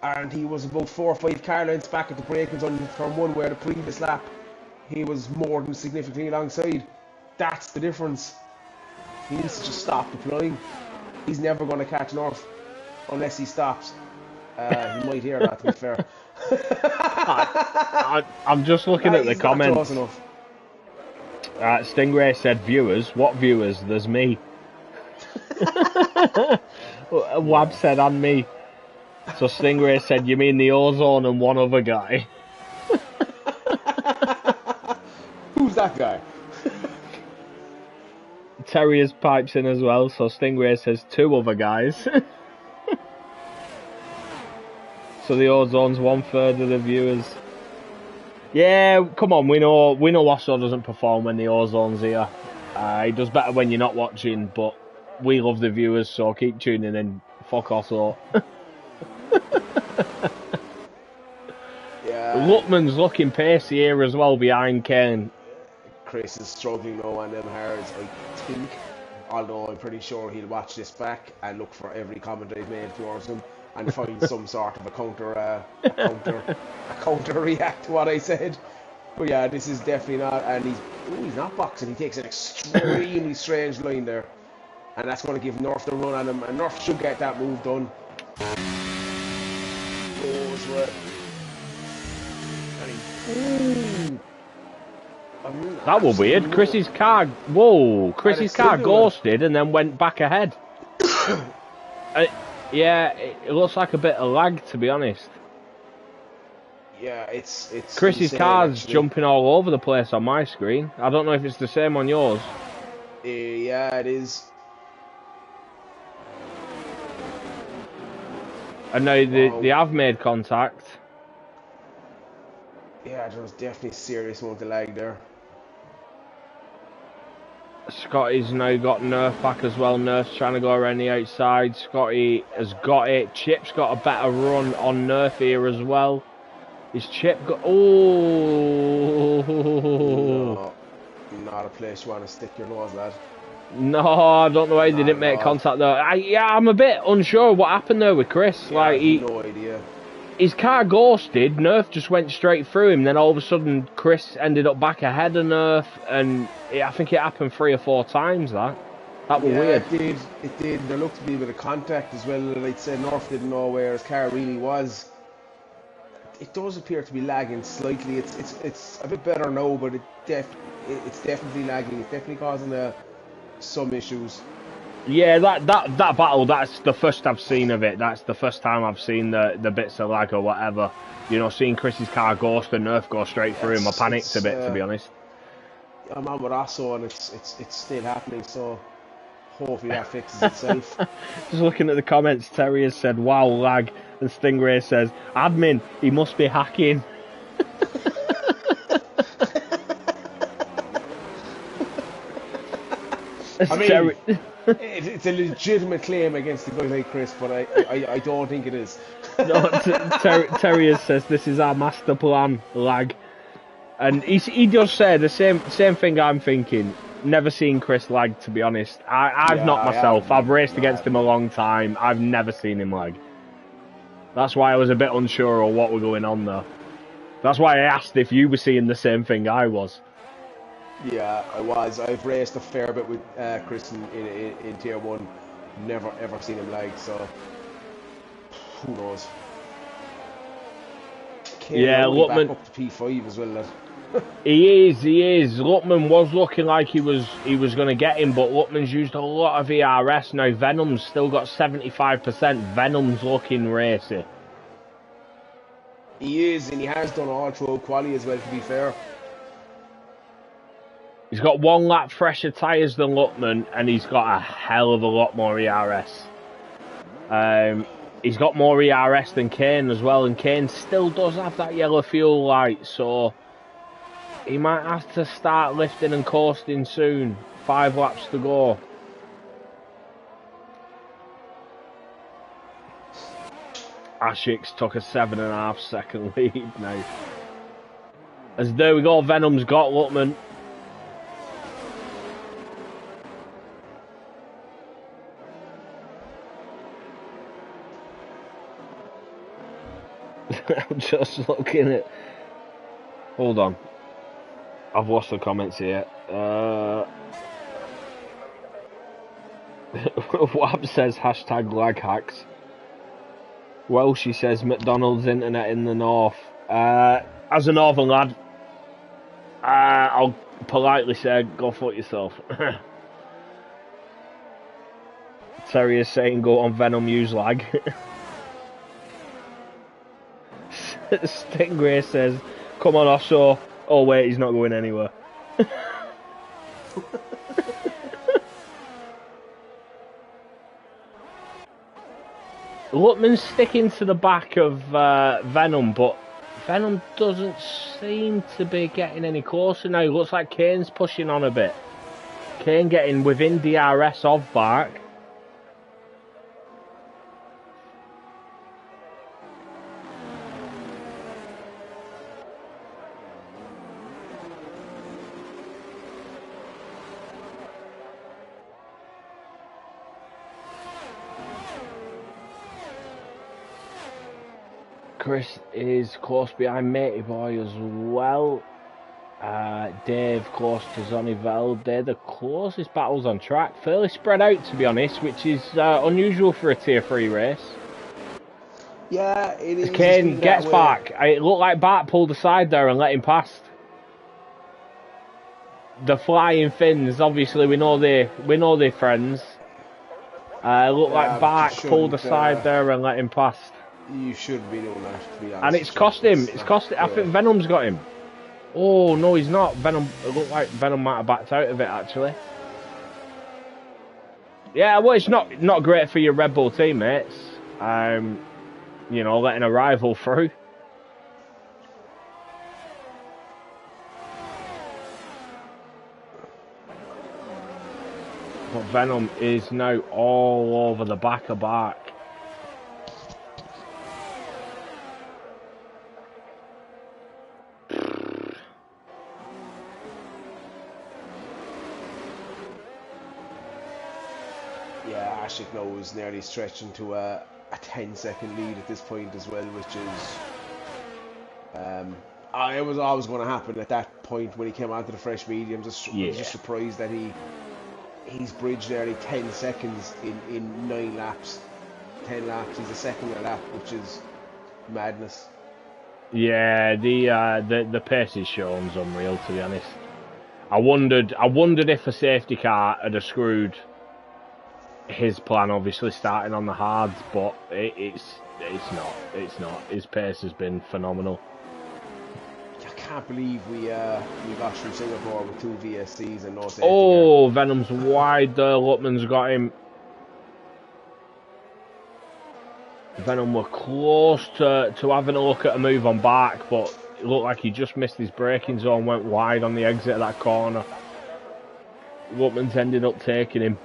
and he was about 4 or 5 car lengths back at the break-ins on turn 1, where the previous lap he was more than significantly alongside. That's the difference. He needs to just stop deploying. He's never going to catch North unless he stops. He might hear that, to be fair. I'm just looking at the comments. Stingray said, viewers. What viewers? There's me. Wab said, and me. So Stingray said, you mean the Ozone and one other guy? Who's that guy? Terriers pipes in as well, so Stingray says 2 other guys. So the Ozone's 1/3 of the viewers. Yeah, come on, we know Osso doesn't perform when the Ozone's here. He does better when you're not watching, but we love the viewers, so keep tuning in. Fuck Osso. Yeah. Lutman's looking pacey here as well behind Kane. Chris is struggling now on them hards, I think. Although I'm pretty sure he'll watch this back and look for every comment I've made towards him and find some sort of a counter react to what I said. But yeah, this is definitely not, and he's not boxing. He takes an extremely strange line there, and that's going to give North the run on him, and North should get that move done. Goes well. That was weird. Chris's car ghosted and then went back ahead. Yeah, it looks like a bit of lag, to be honest. Yeah, it's Chris's insane car's actually. jumping all over the place on my screen. I don't know if it's the same on yours. Yeah, it is. I know they Wow. have made contact. Yeah, there was definitely serious amount of lag there. Scotty's now got Nerf back as well. Nerf's trying to go around the outside. Scotty has got it. Chip's got a better run on Nerf here as well. Is Chip got... Oh! No, not a place you want to stick your nose, lad. No, I don't know why they Not didn't at make all. contact though. I'm a bit unsure what happened there with Chris. Yeah, Like, I've no idea. his car ghosted, Nerf just went straight through him, then all of a sudden Chris ended up back ahead of Nerf, and I think it happened 3 or 4 times, that was Yeah, weird. it did. There looked to be a bit of contact as well. Like I said, North didn't know where his car really was. It does appear to be lagging slightly. It's a bit better now, but it's definitely lagging. It's definitely causing some issues. Yeah, that battle, that's the first I've seen of it. That's the first time I've seen the bits of lag or whatever. You know, seeing Chris's car ghost and Nerf go straight through him, I panicked a bit, to be honest. I'm on with Asso, and it's still happening, so hopefully that fixes itself. Just looking at the comments, Terry has said, wow, lag, and Stingray says, admin, he must be hacking. I mean, it's a legitimate claim against a guy like Chris, but I don't think it is. No, Terry says, this is our master plan, lag. And he does say the same thing I'm thinking. Never seen Chris lag, to be honest. I've not myself. I've raced against him a long time. I've never seen him lag. That's why I was a bit unsure of what were going on there. That's why I asked if you were seeing the same thing I was. Yeah, I was. I've raced a fair bit with Chris in Tier 1. Never ever seen him lag, so who knows. Yeah, Lutman back up to P5 as well, lad. He is. Lutman was looking like he was going to get him, but Lutman's used a lot of ERS. Now Venom's still got 75%. Venom's looking racy. He is, and he has done all through quali as well, to be fair. He's got 1 lap fresher tyres than Lutman, and he's got a hell of a lot more ERS. He's got more ERS than Kane as well, and Kane still does have that yellow fuel light, so he might have to start lifting and coasting soon. 5 laps to go. Ashix took a 7.5 second lead now. As there we go, Venom's got Lutman. I'm just looking at... Hold on. I've lost the comments here. Wab says hashtag lag hacks. Well, she says McDonald's internet in the north. As a northern lad, I'll politely say go fuck yourself. Terry is saying go on Venom use lag. Stingray says come on offshore. Oh wait, he's not going anywhere. Lutman's sticking to the back of Venom, but Venom doesn't seem to be getting any closer now. It looks like Kane's pushing on a bit. Kane getting within DRS of Bark. Chris is close behind Matey Boy as well. Dave close to Zonivelle. They're the closest battles on track. Fairly spread out, to be honest, which is unusual for a Tier 3 race. Yeah, it is. Kane gets back. It looked like Bart pulled aside there and let him past. The flying Finns, obviously, we know they're friends. Looked like Yeah, but Bach pulled aside there and let him past. you shouldn't be doing that, to be honest. And it's cost him. It's cost him. I think Venom's got him. Oh, no, he's not. Venom. It looked like Venom might have backed out of it, actually. Yeah, well, it's not great for your Red Bull teammates. You know, letting a rival through. But Venom is now all over the back of Bach. Yeah, Ashik now is nearly stretching to a 10-second lead at this point as well, which is it was always going to happen at that point when he came onto the fresh medium. I was just surprised that he's bridged nearly 10 seconds in 9 laps. 10 laps, he's a second a lap, which is madness. Yeah, the pace he's shown is unreal, to be honest. I wondered if a safety car had screwed his plan, obviously starting on the hards, but it's not. His pace has been phenomenal. I can't believe we got through Singapore with 2 VSCs and no safety car. Venom's wide there. Lutman's got him. Venom were close to having a look at a move on Bach, but it looked like he just missed his braking zone, went wide on the exit of that corner. Lutman's ended up taking him.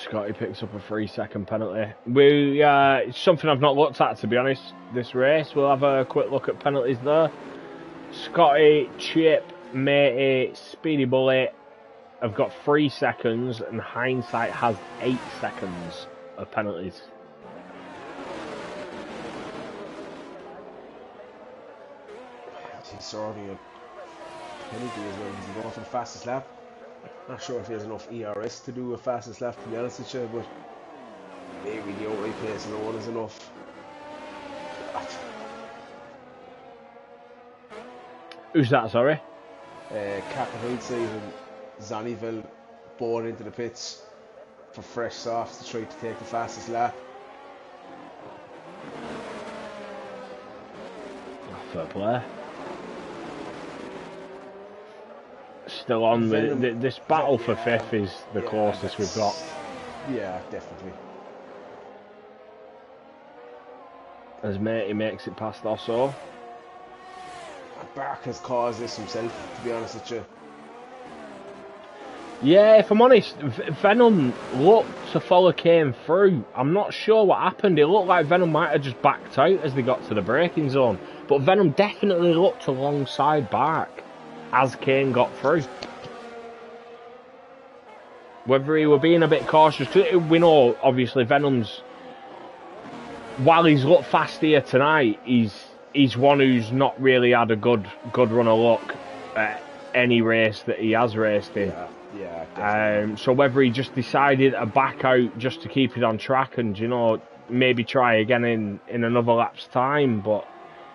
Scotty picks up a 3-second penalty. It's something I've not looked at, to be honest, this race. We'll have a quick look at penalties there. Scotty, Chip, Matey, Speedy Bullet have got 3 seconds, and Hindsight has 8 seconds of penalties. He's sorting a penalty as well. He's going for the fastest lap. Not sure if he has enough ERS to do a fastest lap, to be honest with you, but maybe the outright pace alone is enough. Who's that, sorry? Captain Hindsight and Zonneville bored into the pits for fresh softs to try to take the fastest lap. Fair play. Still on with this battle for 5th is the closest we've got. Yeah, definitely. As Matey makes it past also. Bach has caused this himself, to be honest with you. Yeah, if I'm honest, Venom looked to follow Kane through. I'm not sure what happened. It looked like Venom might have just backed out as they got to the braking zone. But Venom definitely looked alongside Bach as Kane got through. Whether he were being a bit cautious, because we know, obviously, Venom's, while he's looked fast here tonight, he's one who's not really had a good run of luck at any race that he has raced in. Yeah, definitely. So whether he just decided to back out just to keep it on track and, you know, maybe try again in another lap's time, but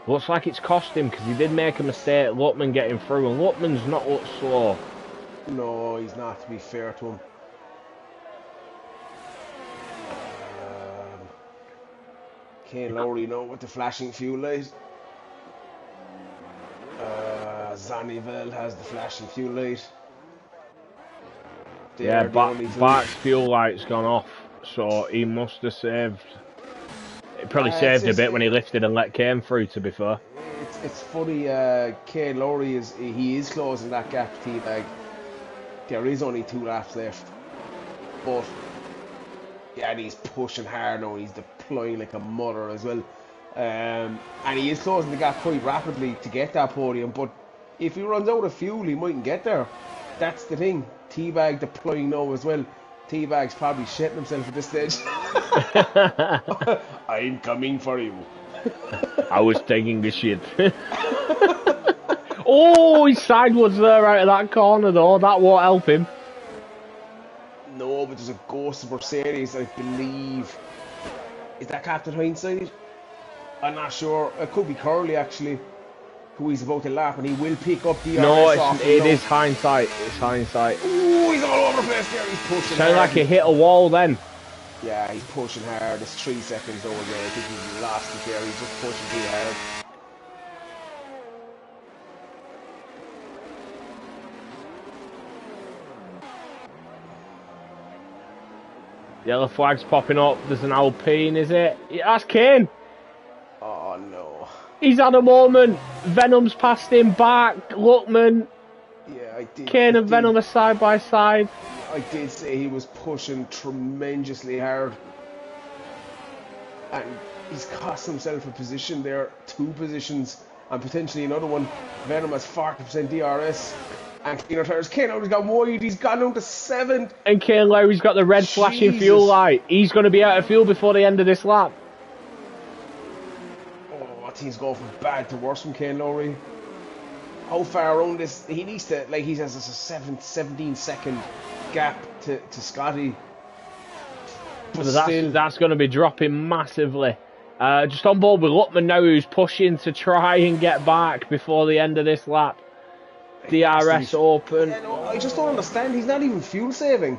looks like it's cost him because he did make a mistake, Lutman getting through, and Lutman's not looked slow. No, he's not, to be fair to him. Kane Lowry now with the flashing fuel light. Zonneville has the flashing fuel light. Yeah, Bach's fuel light's gone off, so he must have saved. It probably saved a bit when he lifted and let Kane through, to be fair. It's funny, Kane Lowry is closing that gap to T-Bag. There is only 2 laps left. But yeah, and he's pushing hard now, he's deploying like a mother as well. And he is closing the gap quite rapidly to get that podium, but if he runs out of fuel, he mightn't get there. That's the thing. T-Bag deploying now as well. T-Bag's probably shitting himself at this stage. I'm coming for you. I was taking the shit. Oh, he's sideways there out of that corner though. That won't help him. No, but there's a ghost of Mercedes, I believe. Is that Captain Hindsight? I'm not sure. It could be Curly, actually. who he's about to lap, and he will pick up No, DRS off him. it is hindsight. It's hindsight. Ooh, he's all over the place there. He's pushing Sounded hard. like he hit a wall then. Yeah, he's pushing hard. It's 3 seconds over there. I think he's lost it there. He's just pushing too hard. Yellow flag's popping up. There's an Alpine, is it? Yeah, that's Kane. Oh no. He's had a moment. Venom's passed him back. Luckman. Yeah, I did. Kane and Venom are side by side. I did say he was pushing tremendously hard. And he's cost himself a position there. 2 positions. And potentially another one. Venom has 40% DRS. And cleaner tires. Kane always got wide. He's gone down to 7th. And Kane Lowry's got the red flashing fuel light. He's going to be out of fuel before the end of this lap. Oh, I think he's going from bad to worse from Kane Lowry. How far around this? He needs to, like, he has a 17-second gap to Scotty. But that's going to be dropping massively. Just on board with Luckman now, who's pushing to try and get back before the end of this lap. DRS open. Yeah, no, I just don't understand. He's not even fuel saving.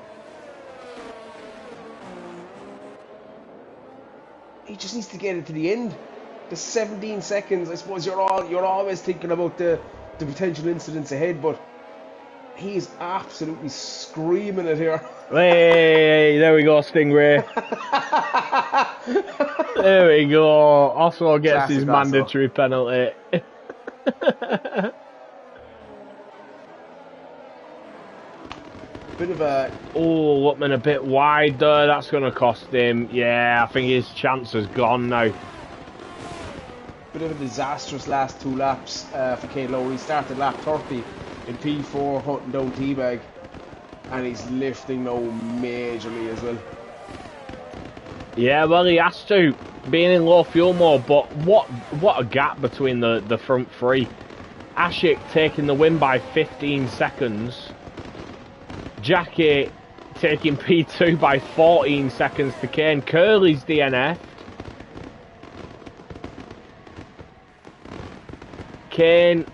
He just needs to get it to the end. The 17 seconds. I suppose you're always thinking about the potential incidents ahead, but he is absolutely screaming it here. Hey, there we go, Stingray. There we go. Oslo gets Classic his mandatory penalty. Bit of a... Oh, Luckman a bit wide there. That's going to cost him. Yeah, I think his chance is gone now. Bit of a disastrous last 2 laps for Kane Lowry. He started lap 30 in P4, hunting down Teabag. And he's lifting now majorly as well. Yeah, well, he has to, being in low fuel mode. But what a gap between the front 3. Ashik taking the win by 15 seconds. Jackie taking P2 by 14 seconds to Kane. Curly's DNF. Kane,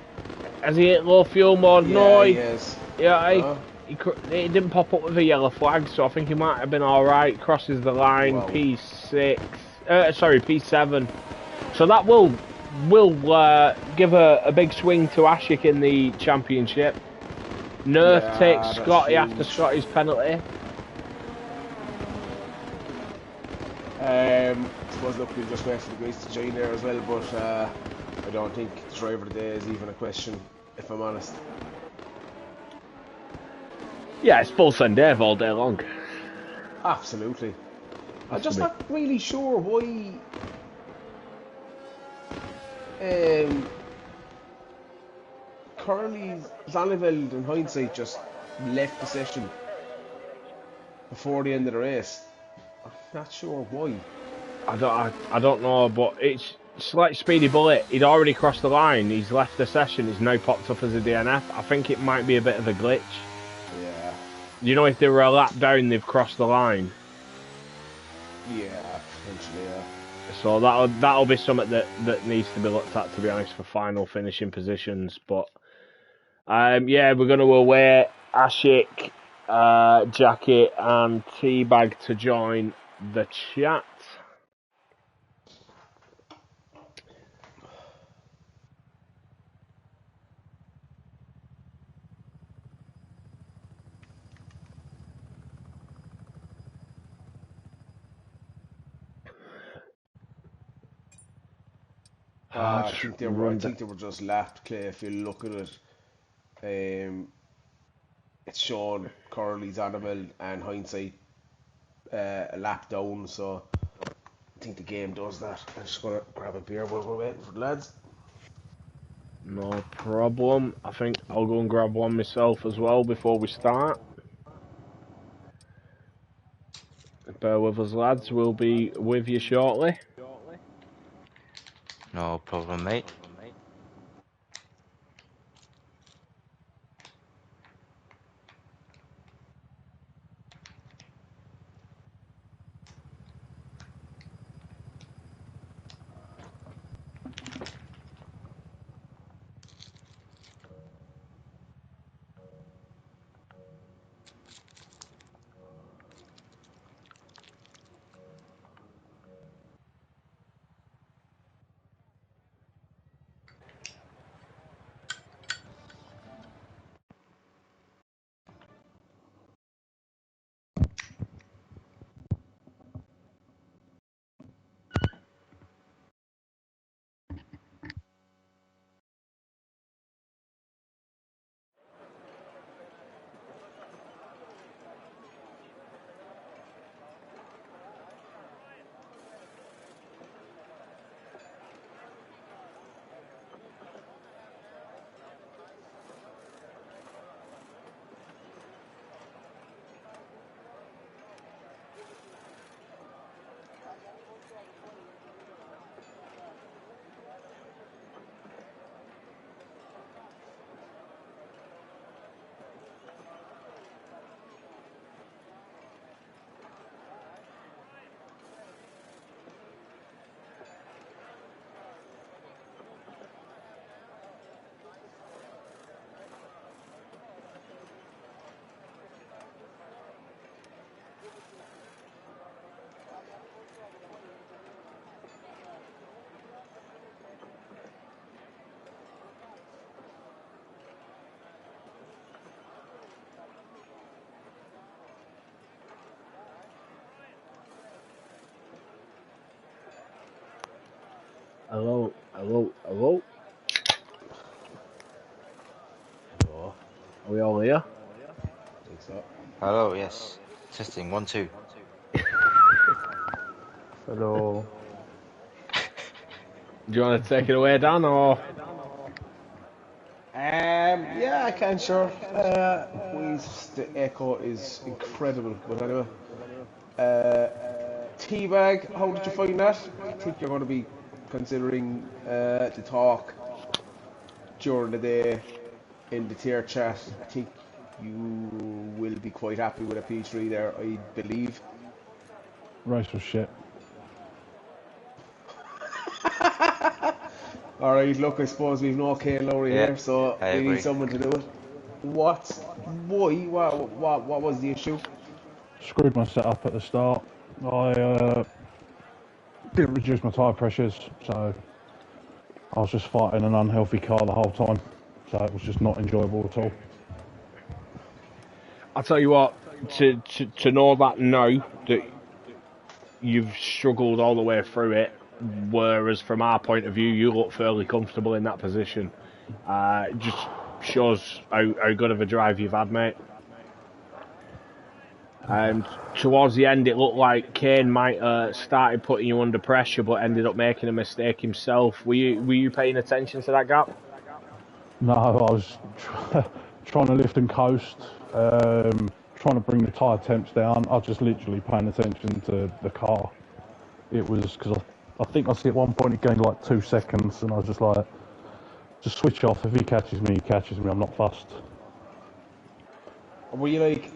has he hit low fuel mode? Yeah, no, he is. Yeah, he didn't pop up with a yellow flag, so I think he might have been alright. Crosses the line, wow. P7. So that will give a big swing to Ashik in the championship. Nerf takes Scotty after Scotty's penalty. I suppose, look, we'll just wait for the grease to join there as well, but I don't think the driver of the day is even a question, if I'm honest. Yeah, it's full send Dave all day long. Absolutely. I'm just not really sure why Curly Zonneveld in hindsight just left the session before the end of the race. I'm not sure why. I don't know, but it's like Speedy Bullet. He'd already crossed the line. He's left the session. He's now popped up as a DNF. I think it might be a bit of a glitch. Yeah. You know, if they were a lap down, they've crossed the line. Yeah, potentially, yeah. So that'll be something that needs to be looked at, to be honest, for final finishing positions. But yeah, we're going to await Ashik, Jackie, and Teabag to join the chat. I think they were just lapped, Clay. If you look at it, it's showing Curly Zonneveld and hindsight a lap down. So I think the game does that. I'm just gonna grab a beer while we're waiting for the lads. No problem. I think I'll go and grab one myself as well before we start. Bear with us, lads. We'll be with you shortly. No problem, mate. Hello, hello, hello. Oh, Are we all here? I think so. Hello, yes. Testing, 1, 2. Hello. Do you want to take it away, Dan, or? Yeah, I can, sure. The echo is incredible, but anyway. Uh, Teabag, how did you find that? I think you're going to be considering the talk during the day in the tier chat. I think you will be quite happy with a P3 there, I believe. Race was shit. Alright, look, I suppose we've no Kane Lowry Yeah, here, so I we need agree. someone to do it. Why? What was the issue? Screwed my setup at the start. I didn't reduce my tyre pressures, so I was just fighting an unhealthy car the whole time. So it was just not enjoyable at all. I'll tell you what, to know that now, that you've struggled all the way through it, whereas from our point of view, you look fairly comfortable in that position. It just shows how good of a drive you've had, mate. And towards the end, it looked like Kane might started putting you under pressure, but ended up making a mistake himself. Were you paying attention to that gap? No, I was trying to lift and coast, trying to bring the tyre temps down. I was just literally paying attention to the car. It was because I think I see at one point it gained like 2 seconds, and I was just like, just switch off. If he catches me, he catches me. I'm not fussed. Were you like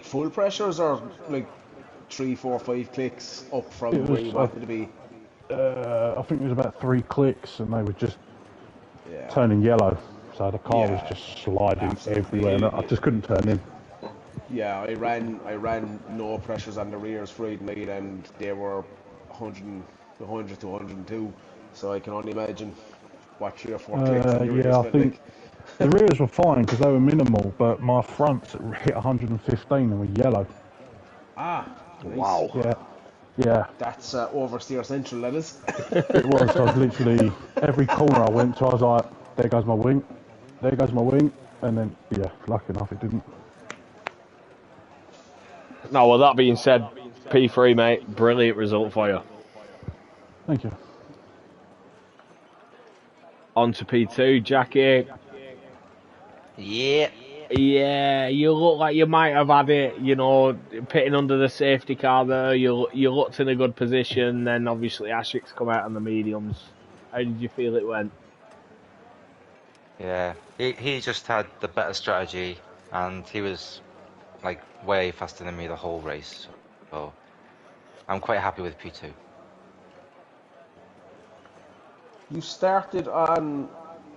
full pressures or like 3, 4, 5 clicks up from It where was, you wanted to be? I think it was about 3 clicks, and they were just Yeah, turning yellow. So the car was yeah, just sliding everywhere, and I absolutely. just couldn't turn in. Yeah, I ran no pressures on the rears Friday night, and they were 100 to 102. So I can only imagine what 3 or 4 clicks on the rears Yeah, I felt think like. the rears were fine because they were minimal, but my fronts hit 115 and were yellow. Ah, nice. Wow. Yeah, yeah, That's oversteer central, that is. it was. I was literally every corner I went to, I was like, there goes my wing, there goes my wing, and then yeah, lucky enough it didn't. Now, with that being said, P3, mate, brilliant result for you. Thank you. On to P2, Jackie. Yeah. Yeah, you look like you might have had it, pitting under the safety car there. You looked in a good position, then obviously Ashik's come out on the mediums. How did you feel it went? Yeah. He just had the better strategy, and he was like way faster than me the whole race. So I'm quite happy with P2. You started on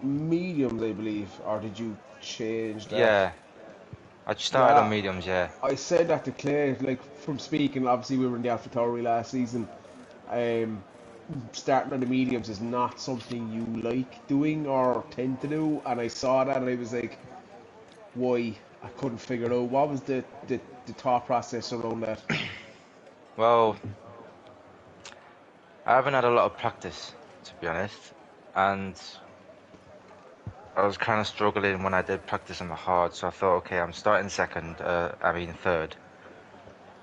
mediums, I believe, or did you change that? Yeah. I just started on Yeah, mediums, yeah. I said that to Clay, like from speaking. Obviously, we were in the AlphaTauri last season. Um, Starting on the mediums is not something you like doing or tend to do, and I saw that and I was like, why? I couldn't figure it out. What was the thought process around that? Well, I haven't had a lot of practice, to be honest, and I was kind of struggling when I did practice on the hard, so I thought, okay, I'm starting third.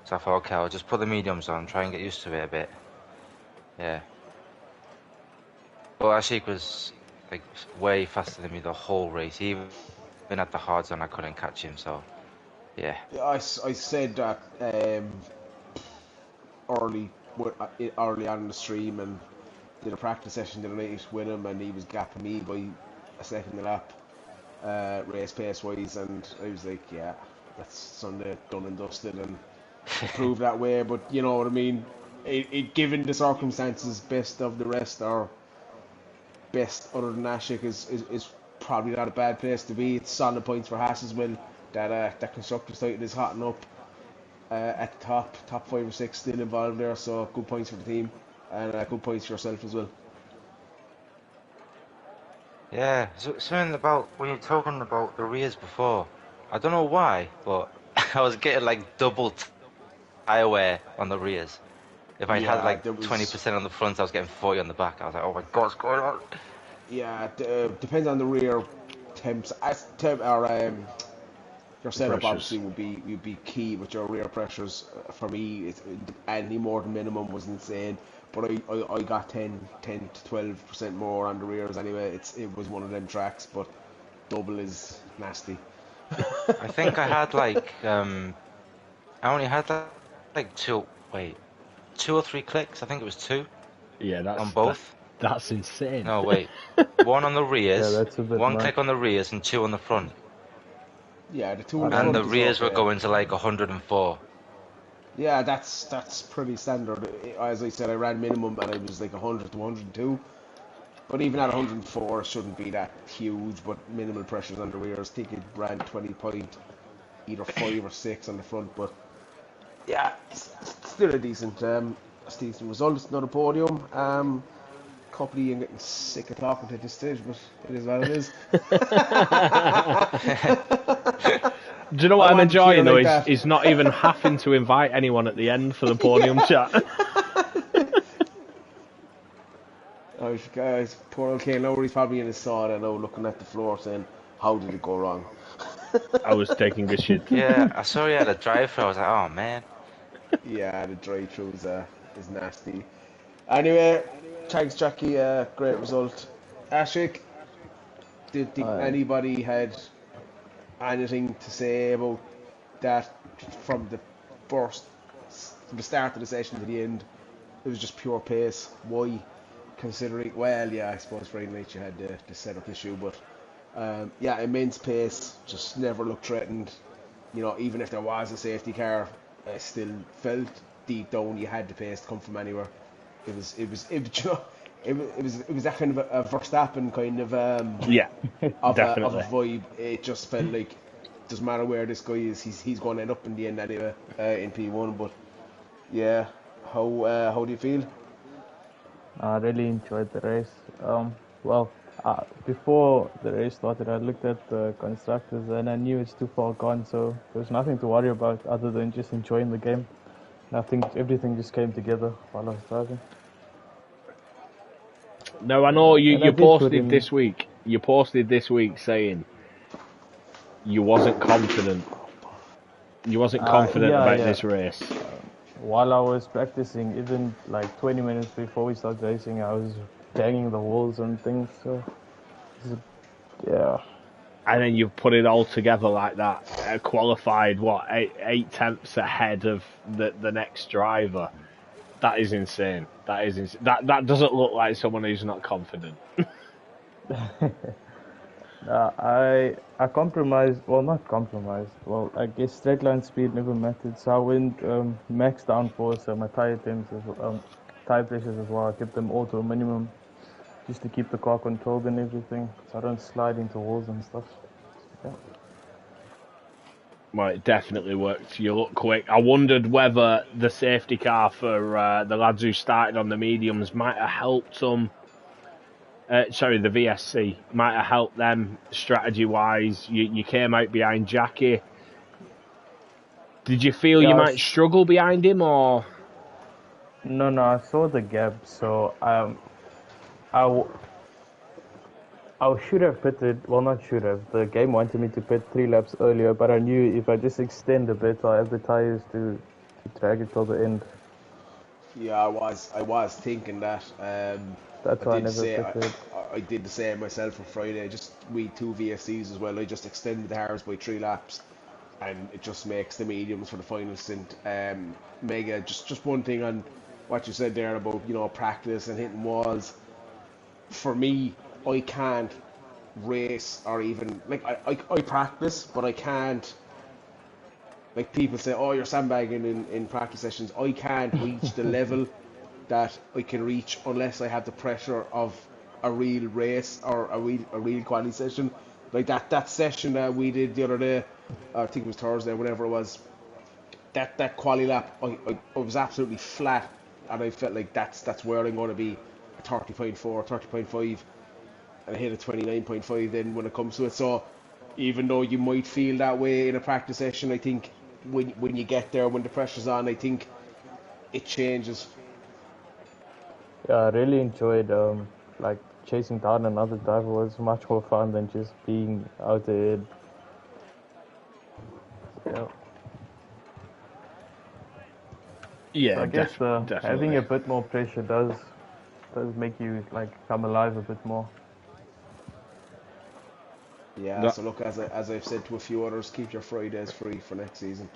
So I thought, okay, I'll just put the mediums on, try and get used to it a bit. Yeah. But Ashik was like way faster than me the whole race. Even at the hard zone, I couldn't catch him. So yeah, I said that early early on in the stream and did a practice session the other night with him, and he was gapping me by a second a lap, race pace wise, and I was like, yeah, that's Sunday done and dusted, and it proved that way. But you know what I mean. Given the circumstances, best of the rest or best other than Ashik is probably not a bad place to be. It's solid points for Haas as well. That constructors title is hotting up at the top 5 or 6 still involved there. So good points for the team and good points for yourself as well. yeah. So, something about when you're talking about the rears before. I don't know why, but I was getting like double tire wear on the rears. If I had Yeah, like there was. 20% on the front, I was getting 40 on the back. I was like, oh my god, what's going on? Yeah, depends on the rear temps. Your The setup pressures. obviously would be key with your rear pressures. For me, any more than minimum was insane. But I got 10 to 12% more on the rears anyway. It was one of them tracks, but double is nasty. I think I had like I only had like two or three clicks. I think it was two Yeah, on both. that's insane. No, wait, one on the Yeah, rears, that's a bit one much. click on the rears, and two on the front. Yeah, the two I in the And don't. the front is rears were okay. going to like 104. Yeah, that's pretty standard. As I said, I ran minimum and I was like 100 to 102. But even at 104, it shouldn't be that huge. But minimal pressures on the rears. I think it ran 20 point, either 5 or 6 on the front. But yeah, still a decent result. It's not a podium. Couple of you getting sick of talking at this stage, but it is what it is. Do you know what I I'm want to cheer enjoying though? like that. Is not even having to invite anyone at the end for the podium chat. Oh, guys, poor old Kane Lowry's probably in his sauna now, looking at the floor, saying, "How did it go wrong?" I was taking a shit. Yeah, I saw he had a drive-through. I was like, oh man. Yeah, the drive-through is nasty. Anyway, thanks, Jackie. Great result. Ashik, did think I anybody had anything to say about that from the first, from the start of the session to the end? It was just pure pace. Why? Considering, well, yeah, I suppose Friday night you had the setup issue, but yeah, immense pace. Just never looked threatened. You know, even if there was a safety car, I still felt deep down you had the pace to come from anywhere. It was that kind of a Verstappen kind of Yeah, of definitely. a vibe. It just felt like doesn't matter where this guy is, he's going to end up in the end anyway in P1. But yeah, how do you feel? really enjoyed the race. Well, before the race started, I looked at the constructors and I knew it's too far gone, so there was nothing to worry about other than just enjoying the game. And I think everything just came together while I was driving. No, I know And I you did put posted in. this week. You posted this week saying you wasn't confident. You wasn't confident Yeah, about yeah. this race. While I was practicing, even like 20 minutes before we started racing, I was banging the walls and things. So, yeah. And then you've put it all together like that. Qualified what eight tenths ahead of the next driver. That is insane. That doesn't look like someone who's not confident. I compromised. Well, not compromised. Well, I guess straight line speed never mattered. So I went max downforce. So my tire pressures as well. I kept them all to a minimum, just to keep the car controlled and everything, so I don't slide into walls and stuff. Yeah. Well, it definitely worked. You look quick. I wondered whether the safety car for the lads who started on the mediums might have helped them. Sorry, the VSC might have helped them strategy-wise. You came out behind Jackie. Did you feel you might struggle behind him, or? No, I saw the gap, so I should have pitted. Well, not should have. The game wanted me to pit 3 laps earlier, but I knew if I just extend a bit, I'll have the tires to drag it till the end. Yeah, I was thinking that. That's I why I did never say pitted. I did the same myself on Friday. Just we 2 VSCs as well. I just extended the hards by 3 laps, and it just makes the mediums for the final stint. Mega. Just one thing on what you said there about practice and hitting walls. For me, I can't race or even like I practice, but I can't. Like people say, oh, you're sandbagging in practice sessions. I can't reach the level that I can reach unless I have the pressure of a real race or a real quality session. Like that session that we did the other day, I think it was Thursday, whatever it was. That quali lap, I was absolutely flat, and I felt like that's where I'm going to be, a 30.4, 30.5, and I hit a 29.5 then when it comes to it. So even though you might feel that way in a practice session, I think when you get there, when the pressure's on, I think it changes. I really enjoyed like chasing down another driver was much more fun than just being out there. Yeah. Yeah, So I guess definitely. having a bit more pressure does make you like come alive a bit more. Yeah, so look, as I've said to a few others, keep your Fridays free for next season.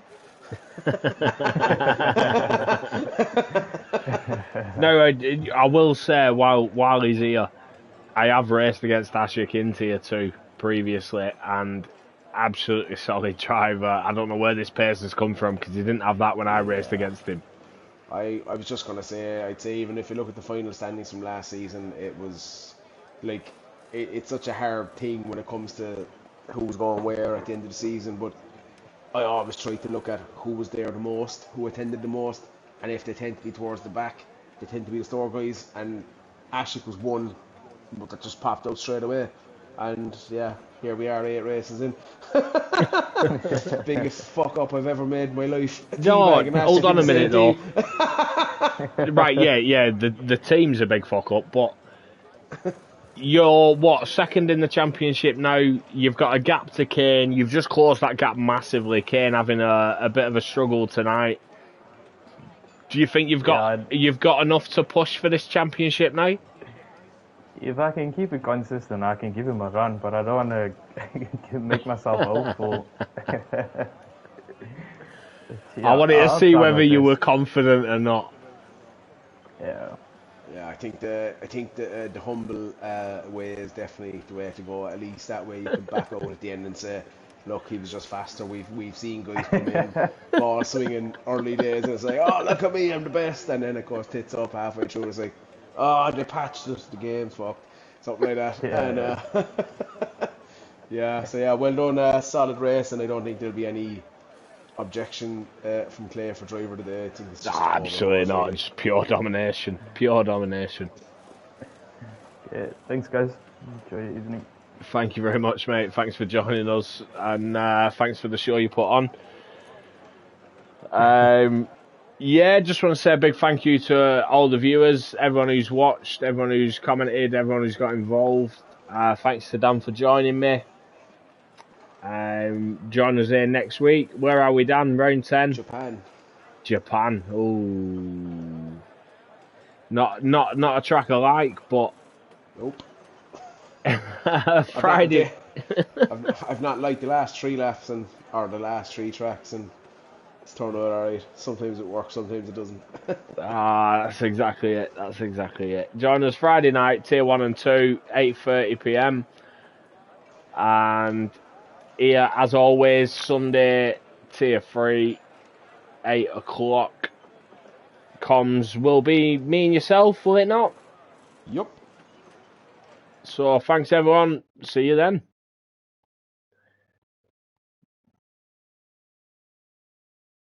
No, I will say while he's here, I have raced against Ashik in Tier 2 previously, and absolutely solid driver. I don't know where this pace has come from because he didn't have that when I raced against him. I was just going to say, I'd say even if you look at the final standings from last season, it was like, it's such a hard thing when it comes to who's going where at the end of the season, but I always try to look at who was there the most, who attended the most, and if they tend to be towards the back, they tend to be the store guys, and Ashik was one that just popped out straight away. And yeah, here we are 8 races in. Biggest fuck up I've ever made in my life. No, hold on a minute though. Right, yeah, the team's a big fuck up, but you're what, second in the championship now? You've got a gap to Kane. You've just closed that gap massively. Kane having a bit of a struggle tonight. Do you think you've got enough to push for this championship now? If I can keep it consistent, I can give him a run, but I don't want to make myself hopeful. I wanted to see whether you were confident or not. Yeah. Yeah, I think the humble way is definitely the way to go. At least that way you can back out at the end and say, look, he was just faster. We've seen guys come in, ball swinging early days, and it's like, oh, look at me, I'm the best. And then of course tits up halfway through. It's like, oh, they patched us, the game's fucked, something like that. Yeah. And yeah, so yeah, well done, solid race, and I don't think there'll be any objection from Clay for driver today. I think it's just absolutely not. Really. It's pure domination. Pure domination. Yeah, thanks, guys. Enjoy your evening. Thank you very much, mate. Thanks for joining us, and thanks for the show you put on. Yeah, just want to say a big thank you to all the viewers, everyone who's watched, everyone who's commented, everyone who's got involved. Thanks to Dan for joining me. Join us here next week. Where are we, Dan? Round 10? Japan. Ooh. Not a track I like, but nope. Friday. I've not liked the last 3 laps or the last 3 tracks, and it's turned out alright. Sometimes it works, sometimes it doesn't. That's exactly it. Join us Friday night, Tier 1 and 2, 8:30 PM. And here, as always, Sunday, Tier 3, 8 o'clock. Comms will be me and yourself, will it not? Yup. So thanks everyone. See you then.